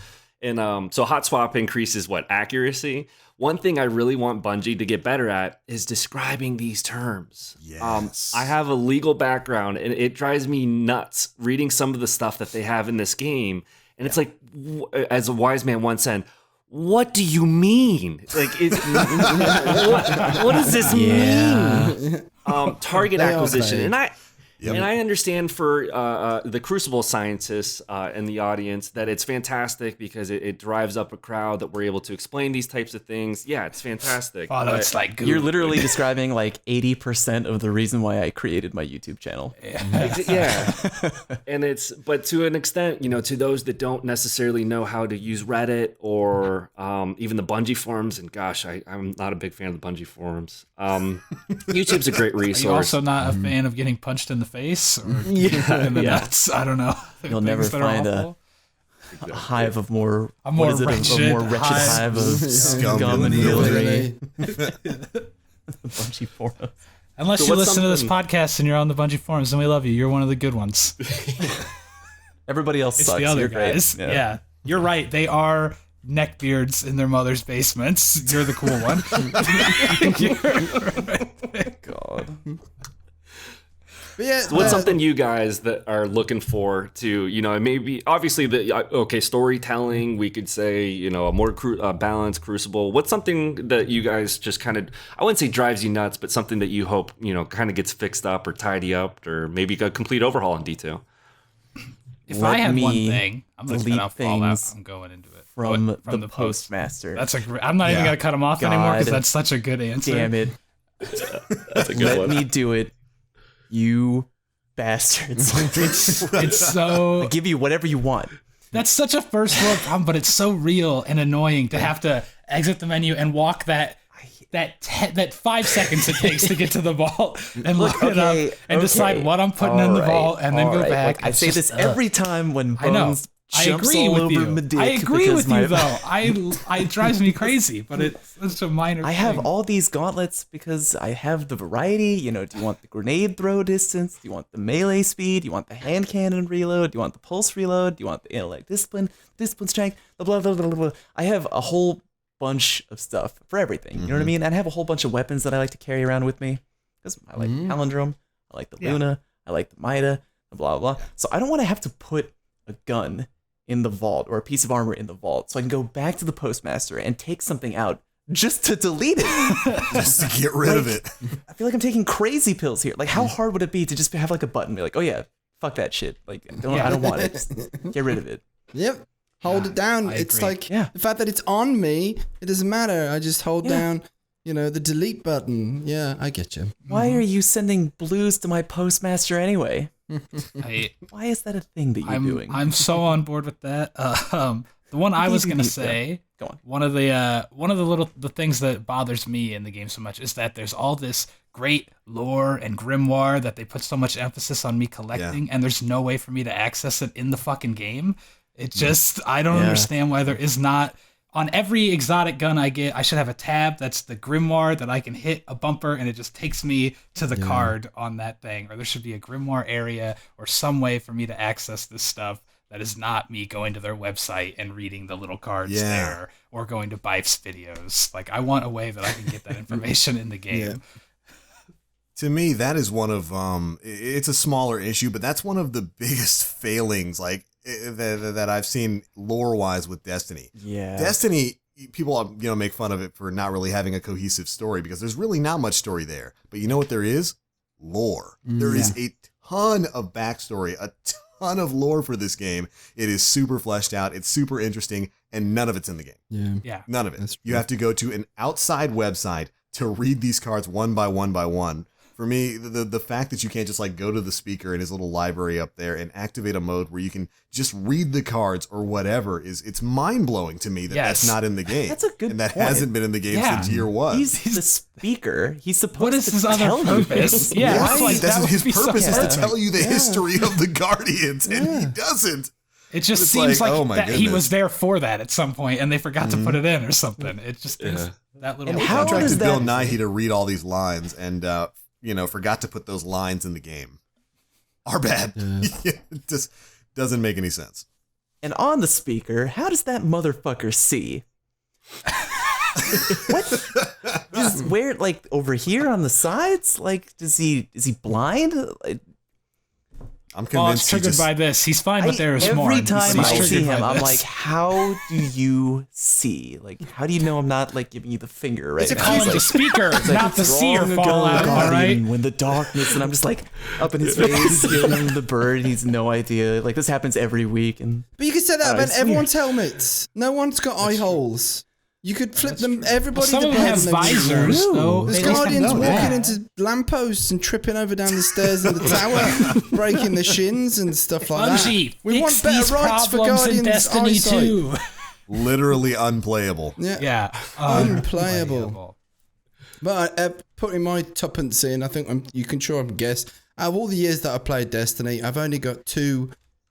And so hot swap increases accuracy. One thing I really want Bungie to get better at is describing these terms. Yes. I have a legal background, and it drives me nuts reading some of the stuff that they have in this game. And it's like, as a wise man once said, what do you mean? Like, what does this mean? Target acquisition. And I understand for the Crucible scientists in the audience that it's fantastic because it drives up a crowd that we're able to explain these types of things. Yeah, it's fantastic. Oh, that's like good. You're literally describing like 80% of the reason why I created my YouTube channel. Yeah. And but to an extent, to those that don't necessarily know how to use Reddit or even the Bungie forums, and gosh, I'm not a big fan of the Bungie forums. YouTube's a great resource. Are you also not a fan of getting punched in the face or in the nuts? I don't know. You'll never find a hive of more wretched hive of scum and villainy. Bungie forums. Unless you listen to this podcast and you're on the Bungie forums, then we love you. You're one of the good ones. Everybody else it's sucks. the other You're guys. Great. Yeah, you're right. They are neckbeards in their mother's basements. You're the cool one. God. Yeah, what's something you guys that are looking for to, maybe obviously storytelling, we could say, a more balanced Crucible. What's something that you guys just kind of, I wouldn't say drives you nuts, but something that you hope, kind of gets fixed up or tidy up, or maybe a complete overhaul in D2? If I had one thing, I'm going to cut off Fallout. I'm going into it. From the Postmaster. That's I'm not even going to cut him off anymore because that's such a good answer. Damn it. That's a good one. Let me do it. You bastards. It's so... I give you whatever you want. That's such a first world problem, but it's so real and annoying to have to exit the menu and walk that 5 seconds it takes to get to the vault and look it up and decide what I'm putting in the vault and then go back. I say this every time when Bones jumps all over my dick. I agree with you, though. It drives me crazy, but it's such a minor thing. I have all these gauntlets because I have the variety. Do you want the grenade throw distance? Do you want the melee speed? Do you want the hand cannon reload? Do you want the pulse reload? Do you want the intellect discipline strength? Blah, blah, blah, blah, blah. I have a whole bunch of stuff for everything. You know what I mean? And I have a whole bunch of weapons that I like to carry around with me because I like the Palindrome, I like the Luna, I like the Mida, blah, blah, blah. So I don't want to have to put a gun in the vault or a piece of armor in the vault so I can go back to the Postmaster and take something out just to delete it. Just to get rid of it. I feel like I'm taking crazy pills here. Like, how hard would it be to just have like a button, be like, oh yeah, fuck that shit. Like, I don't want it. Just get rid of it. Yep. Hold it down. It's agree. like the fact that it's on me, it doesn't matter. I just hold down, the delete button. Yeah, I get you. Why are you sending blues to my Postmaster anyway? Why is that a thing that you're doing? I'm so on board with that. The one I was gonna say, go on. One of the things that bothers me in the game so much is that there's all this great lore and grimoire that they put so much emphasis on me collecting, and there's no way for me to access it in the fucking game. It just I don't understand why there is not on every exotic gun I get, I should have a tab that's the grimoire that I can hit a bumper and it just takes me to the card on that thing. Or there should be a grimoire area or some way for me to access this stuff that is not me going to their website and reading the little cards there or going to Bife's videos. Like, I want a way that I can get that information in the game. Yeah. To me, that is one of, it's a smaller issue, but that's one of the biggest failings, like, that I've seen lore-wise with Destiny. Yeah. Destiny, people, make fun of it for not really having a cohesive story because there's really not much story there. But you know what there is? Lore. There is a ton of backstory, a ton of lore for this game. It is super fleshed out. It's super interesting, and none of it's in the game. Yeah. None of it. You have to go to an outside website to read these cards one by one by one. For me, the fact that you can't just like go to the speaker in his little library up there and activate a mode where you can just read the cards or whatever it's mind blowing to me that that's not in the game. That's a good and that point. hasn't been in the game since year one. He's the speaker. He's supposed What is to his tell other you purpose? things. Yeah, Right? like, that would His be so purpose is to perfect. tell you the history of the Guardians, and he doesn't. It just It's seems like, like, oh my that he goodness. was there for that at some point and they forgot to put it in or something. It just is that little. And how does Contracted Bill that- Nighy to read all these lines and forgot to put those lines in the game. Our bad. It just doesn't make any sense. And on the speaker, how does that motherfucker see? What? Where, like, over here on the sides? Like, is he blind? Like, I'm Well, it's convinced he triggered just, by this. He's fine, but there is more. every time I He's see triggered him, by I'm this. like, how do you see? Like, how do you know I'm not, like, giving you the finger right now? call him He's the like, speaker, not the seer fallout. All right. When the darkness, and I'm just like up in his face, giving him the bird. He's no idea. Like, this happens every week, and But you could say that about it's everyone's helmets. No one's got eye holes. You could flip them. Everybody. Some of them have visors, though. There's They at least guardians have walking that. into lampposts and tripping over down the stairs in the tower, breaking their shins and stuff like Bungie, that. We want fix better these rights for problems in guardians' Destiny eyesight. 2. literally unplayable. Yeah, Unplayable. But putting my tuppence in, I think you can sure guess. Out of all the years that I've played Destiny, I've only got two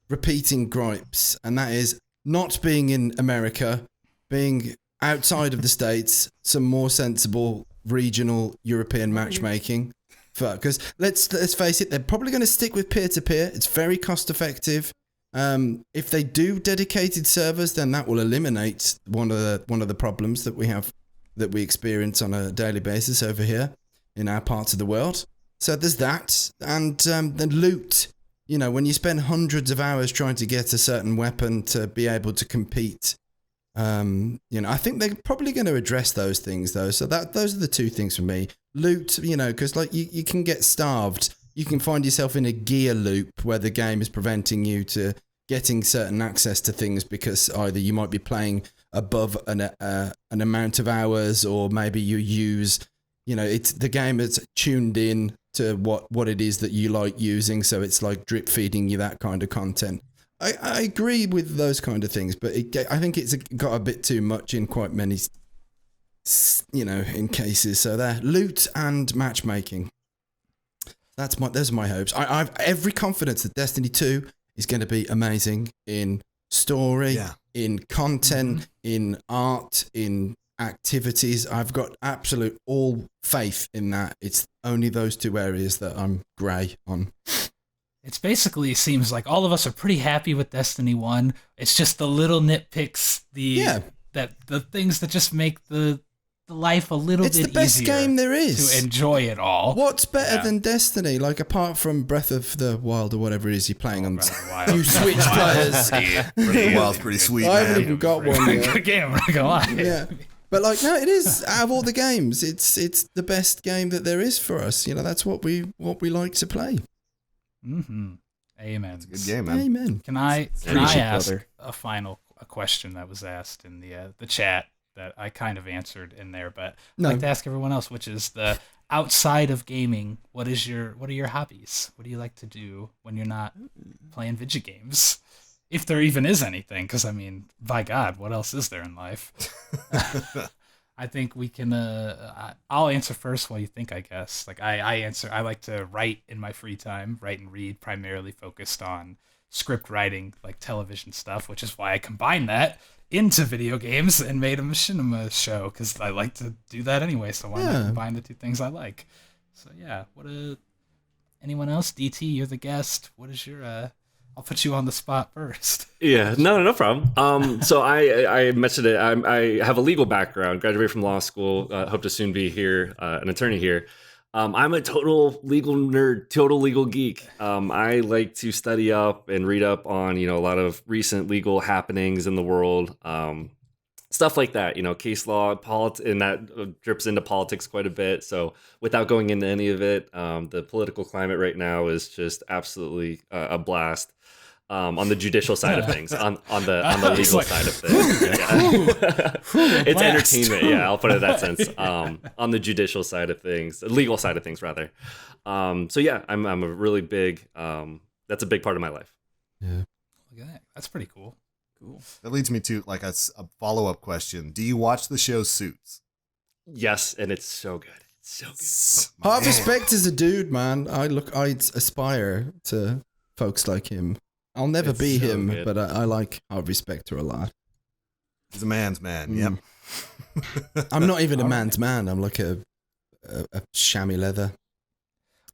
repeating gripes, and that is not being in America, being outside of the States, some more sensible regional European matchmaking. Because let's face it, they're probably going to stick with peer-to-peer. It's very cost-effective. If they do dedicated servers, then that will eliminate one of the problems that we experience on a daily basis over here in our parts of the world. So there's that, and then loot. You know, when you spend hundreds of hours trying to get a certain weapon to be able to compete, I think they're probably going to address those things though. So those are the two things for me. Loot, because like you can get starved. You can find yourself in a gear loop where the game is preventing you to getting certain access to things because either you might be playing above an amount of hours, or maybe you use, it's the game is tuned in to what it is that you like using, so it's like drip feeding you that kind of content. I agree with those kind of things, but I think it's got a bit too much in quite many, in cases. So there, loot and matchmaking. Those are my hopes. I've every confidence that Destiny 2 is going to be amazing in story, in content, in art, in activities. I've got absolute all faith in that. It's only those two areas that I'm grey on. It's basically seems like all of us are pretty happy with Destiny 1. It's just the little nitpicks, the things that just make the life a little bit easier. It's the best game there is. To enjoy it all. What's better than Destiny? Like, apart from Breath of the Wild or whatever it is you're playing on. You Switch players. Breath of the Wild's pretty sweet, I haven't man. even got one yet. Good game, I'm not gonna lie. Yeah. But like, no, it is, out of all the games, it's the best game that there is for us. That's what we like to play. Mm-hmm. Amen. It's a good game, man. Amen. Can I Appreciate ask brother. a question that was asked in the chat that I kind of answered in there, but No. I'd like to ask everyone else, which is the outside of gaming, what are your hobbies? What do you like to do when you're not playing video games? If there even is anything, because I mean, by God, what else is there in life? I think we can. I'll answer first while you think. I guess. Like I answer. I like to write in my free time, write and read, primarily focused on script writing, like television stuff, which is why I combine that into video games and made a machinima show because I like to do that anyway. So why not combine the two things I like? So yeah, anyone else? DT, you're the guest. What is your? I'll put you on the spot first. Yeah, no problem. So I mentioned it. I have a legal background. Graduated from law school. Hope to soon be here, an attorney here. I'm a total legal nerd, total legal geek. I like to study up and read up on, a lot of recent legal happenings in the world, stuff like that, case law, and that drips into politics quite a bit. So without going into any of it, the political climate right now is just absolutely a blast. On the judicial side of things, on the legal side of things, it's entertainment. Yeah, I'll put it in that sense. On the judicial side of things, the legal side of things, rather. So yeah, I'm a really big. That's a big part of my life. Yeah, look at that. That's pretty cool. Cool. That leads me to like a follow-up question. Do you watch the show Suits? Yes, and it's so good. It's so good. Half respect is a dude, man. I aspire to folks like him. I'll never be so him, good. But I like Harvey Specter a lot. He's a man's man, yep. I'm not even a man's man. I'm like a chamois leather.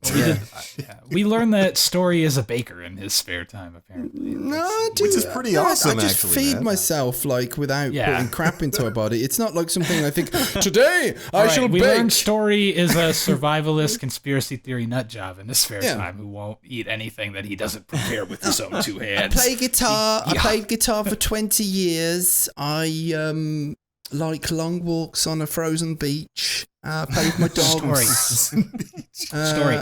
Well, we learned that Story is a baker in his spare time, apparently. No, dude, which is pretty awesome, I just actually, feed man. myself, without putting crap into my body. It's not like something I think, today I shall bake. We learned Story is a survivalist conspiracy theory nut job in his spare time who won't eat anything that he doesn't prepare with his own two hands. I play guitar. I played guitar for 20 years. I like long walks on a frozen beach. Play with my dogs. Story.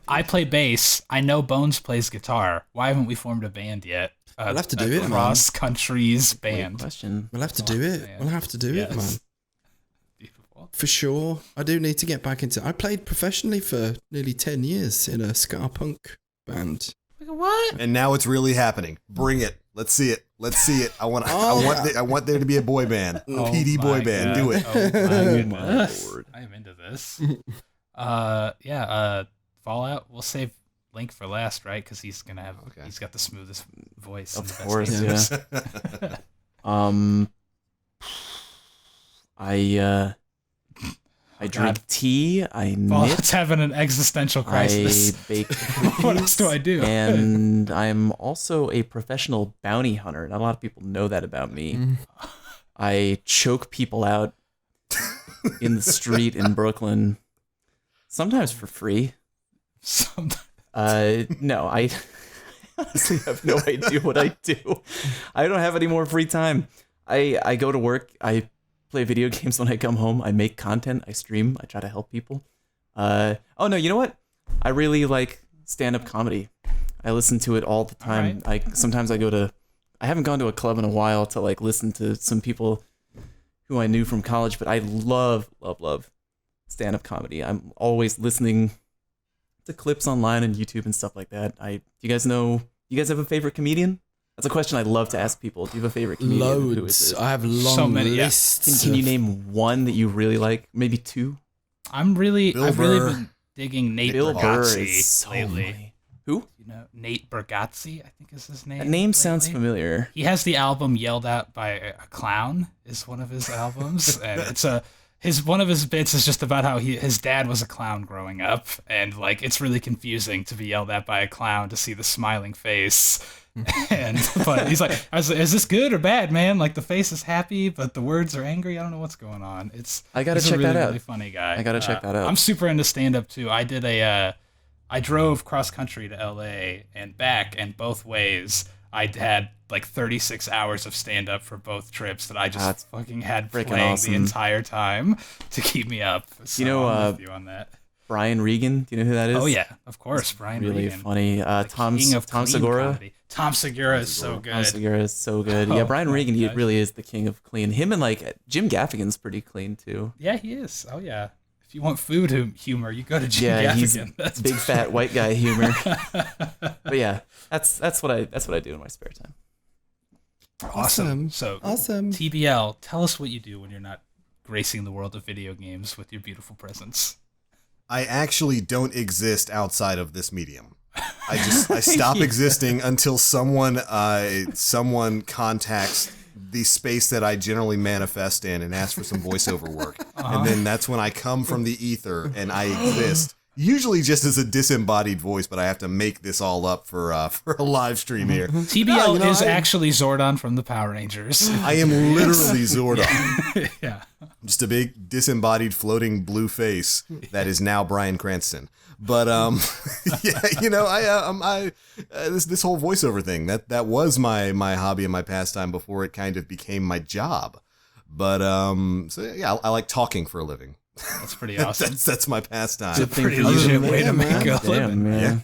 I play bass. I know Bones plays guitar. Why haven't we formed a band yet? We'll have to do it, man. Cross countries band. Great question. We'll have to do it. We'll have to do it, man. Beautiful. For sure. I do need to get back into. I played professionally for nearly 10 years in a ska punk band. What? And now it's really happening. Bring it. Let's see it. I want there to be a boy band. PD boy band. Do it. Oh my Lord. I am into this. Fallout. We'll save Link for last, right? Because he's gonna have. Okay. He's got the smoothest voice. Of course, yeah. I drink tea. I knit. Fallout's having an existential crisis. I bake what else do I do? And I'm also a professional bounty hunter. Not a lot of people know that about me. I choke people out in the street in Brooklyn, sometimes for free. No, I honestly have no idea what I do. I don't have any more free time. I go to work. I play video games when I come home. I make content. I stream. I try to help people. You know what? I really like stand-up comedy. I listen to it all the time. Right. Sometimes I haven't gone to a club in a while to listen to some people who I knew from college, but I love stand-up comedy. I'm always listening to clips online and YouTube and stuff like that. You guys have a favorite comedian? That's a question I love to ask people. Do you have a favorite comedian? Loads. Who is it? I have long lists. Can you name one that you really like? Maybe two? I've really been digging Nate Bargatze lately. Funny. Who? Nate Bargatze, I think is his name. That name sounds familiar. He has the album Yelled At by a Clown is one of his albums. And it's one of his bits is just about how his dad was a clown growing up. And it's really confusing to be yelled at by a clown to see the smiling face. But he's like, is this good or bad, man? The face is happy, but the words are angry. I don't know what's going on. I gotta check that out. Really funny guy. I gotta check that out. I'm super into stand up too. I did I drove cross country to LA and back, and both ways I had 36 hours of stand up for both trips that I just fucking had playing the entire time to keep me up. So I'm with you on that. Brian Regan, do you know who that is? Oh yeah, of course, Brian Regan. Really funny. Tom Segura. Comedy. Tom Segura is so good. Tom Segura is so good. Yeah, Brian Regan, he really is the king of clean. Him and Jim Gaffigan's pretty clean too. Yeah, he is. Oh yeah. If you want food humor, you go to Jim Gaffigan. He's that's big fat white guy humor. But yeah, that's what I do in my spare time. Awesome. So awesome. TBL, tell us what you do when you're not gracing the world of video games with your beautiful presence. I actually don't exist outside of this medium. I stop existing until someone contacts the space that I generally manifest in and ask for some voiceover work. And then that's when I come from the ether and I exist. Usually just as a disembodied voice, but I have to make this all up for a live stream here. TBL is actually Zordon from the Power Rangers. I am literally Zordon. Yeah. Just a big disembodied floating blue face that is now Bryan Cranston. But yeah, you know, this whole voiceover thing that was my hobby and my pastime before it kind of became my job. But so yeah, I like talking for a living. That's pretty awesome. That's my pastime. It's a pretty legit way to make a living. Man. Yeah.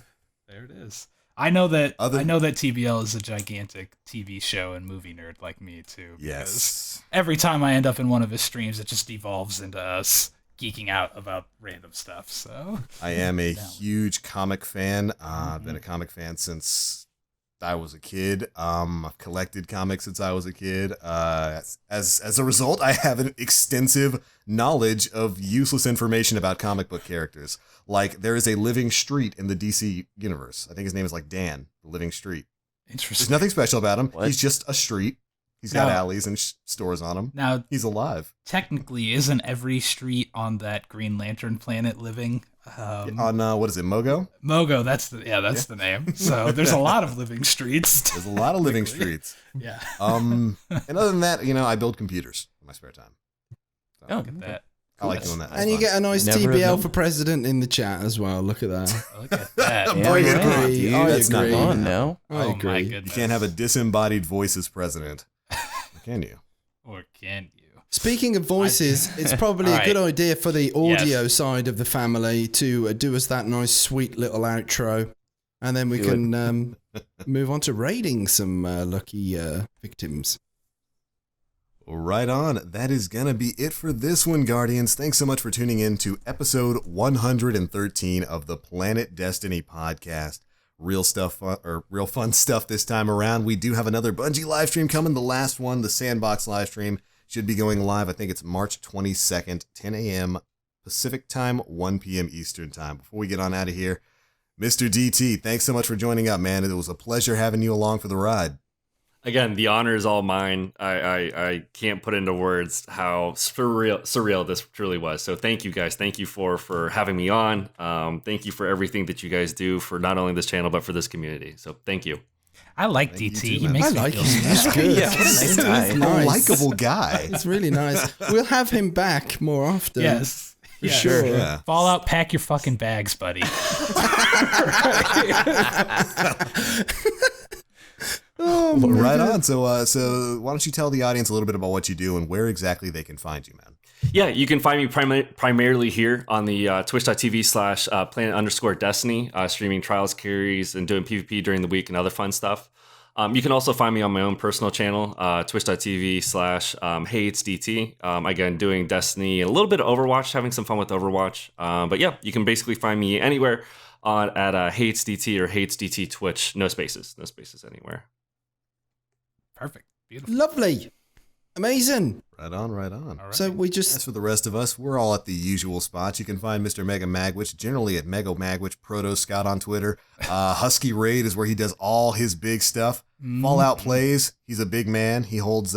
There it is. I know that TBL is a gigantic TV show and movie nerd like me too. Yes. Every time I end up in one of his streams, it just evolves into us geeking out about random stuff. So I am a huge comic fan. I've been a comic fan since I was a kid. I've collected comics since I was a kid. As a result, I have an extensive knowledge of useless information about comic book characters. Like, there is a living street in the DC universe. I think his name is like Dan, the Living Street. interesting. There's nothing special about him. What? He's just a street. He's got alleys and stores on him. Now, He's alive. technically, isn't every street on that Green Lantern planet living? On what is it, Mogo? Mogo, that's the name. So there's a lot of living streets. There's a lot of living streets. Yeah. And other than that, you know, I build computers in my spare time. Oh, Look at that. I like doing that. And you get a nice Never have TBL known. for president in the chat as well. Look at that. Look at that. Bring I it agree. on, dude. I That's not agree. on now. I Oh my agree. You goodness. can't have a disembodied voice as president. Or can you? Or can you? Speaking of voices, it's probably a All good right. idea for the audio side of the family to do us that nice, sweet little outro. And then we Do can move on to raiding some lucky victims. Right on. That is going to be it for this one, Guardians. Thanks so much for tuning in to episode 113 of the Planet Destiny podcast. Real fun stuff this time around. We do have another Bungie live stream coming. The last one, the Sandbox live stream, should be going live. I think it's March 22nd, 10 a.m. Pacific time, 1 p.m. Eastern time. Before we get on out of here, Mr. DT, thanks so much for joining up, man. It was a pleasure having you along for the ride. Again, the honor is all mine. I can't put into words how surreal this truly was. So thank you guys. Thank you for having me on. Thank you for everything that you guys do for not only this channel, but for this community. So thank you. I like Thank you DT. too, He man. makes I me like feel him. special. He's good. Yeah, what a nice guy. He's A nice. likable guy. It's really nice. We'll have him back more often. Yes. For Yeah. sure. Yeah. Fallout, pack your fucking bags, buddy. Oh, Well, my right God. on. So why don't you tell the audience a little bit about what you do and where exactly they can find you, man? Yeah, you can find me primarily here on the twitch.tv/planet_destiny, streaming trials, carries, and doing PvP during the week and other fun stuff. You can also find me on my own personal channel, twitch.tv/HeyIt'sDT. Again, doing Destiny, a little bit of Overwatch, having some fun with Overwatch. But yeah, you can basically find me anywhere at HeyIt'sDT or HeyIt'sDT Twitch. No spaces anywhere. Perfect. Beautiful. Lovely. Amazing. Right on, right on. All right. So we As just... for the rest of us, we're all at the usual spots. You can find Mr. Mega Magwitch generally at Mega Magwitch, Proto Scout on Twitter. Husky Raid is where he does all his big stuff. Fallout Plays, he's a big man. He holds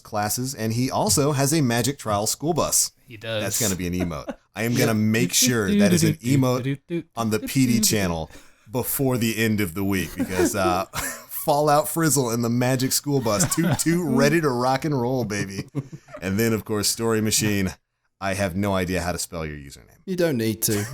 classes, and he also has a Magic Trial school bus. He does. That's going to be an emote. I am going to make sure that is an emote on the PD channel before the end of the week because Fallout Frizzle and the Magic School Bus, two ready to rock and roll, baby. And then, of course, Story Machine. I have no idea how to spell your username. You don't need to.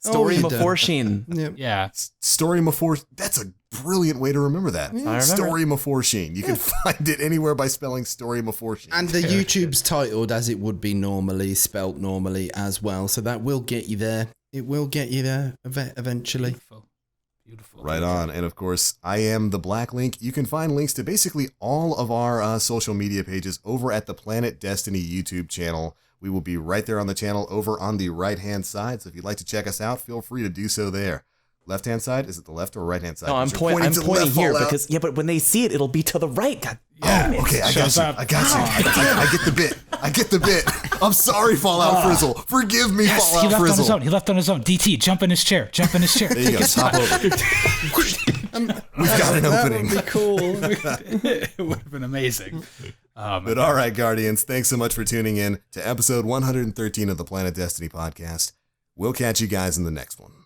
Story you don't. Maforsheen. Yeah. Yeah. Story Mafore. That's a brilliant way to remember that. I remember. Story Maforsheen. You can find it anywhere by spelling Story Maforsheen. And the YouTube's titled as it would be normally, spelt normally as well. So that will get you there. It will get you there eventually. Beautiful. Beautiful. Right on. And of course, I am the Black Link. You can find links to basically all of our social media pages over at the Planet Destiny YouTube channel. We will be right there on the channel over on the right-hand side. So if you'd like to check us out, feel free to do so there. Left-hand side? Is it the left or right-hand side? No, I'm You're pointing to the here left, Fallout. because but when they see it, it'll be to the right. God Yeah. damn it. Okay, I Shows got you. up. I got you. I get the bit. I get the bit. I'm sorry, Fallout Frizzle. Forgive me, Yes, he Fallout left on his Frizzle. own. He left on his own. DT, jump in his chair. Jump in his chair. There you go. Hop over. We've got an opening. That would be cool. It would have been amazing. But all right, Guardians, thanks so much for tuning in to episode 113 of the Planet Destiny podcast. We'll catch you guys in the next one.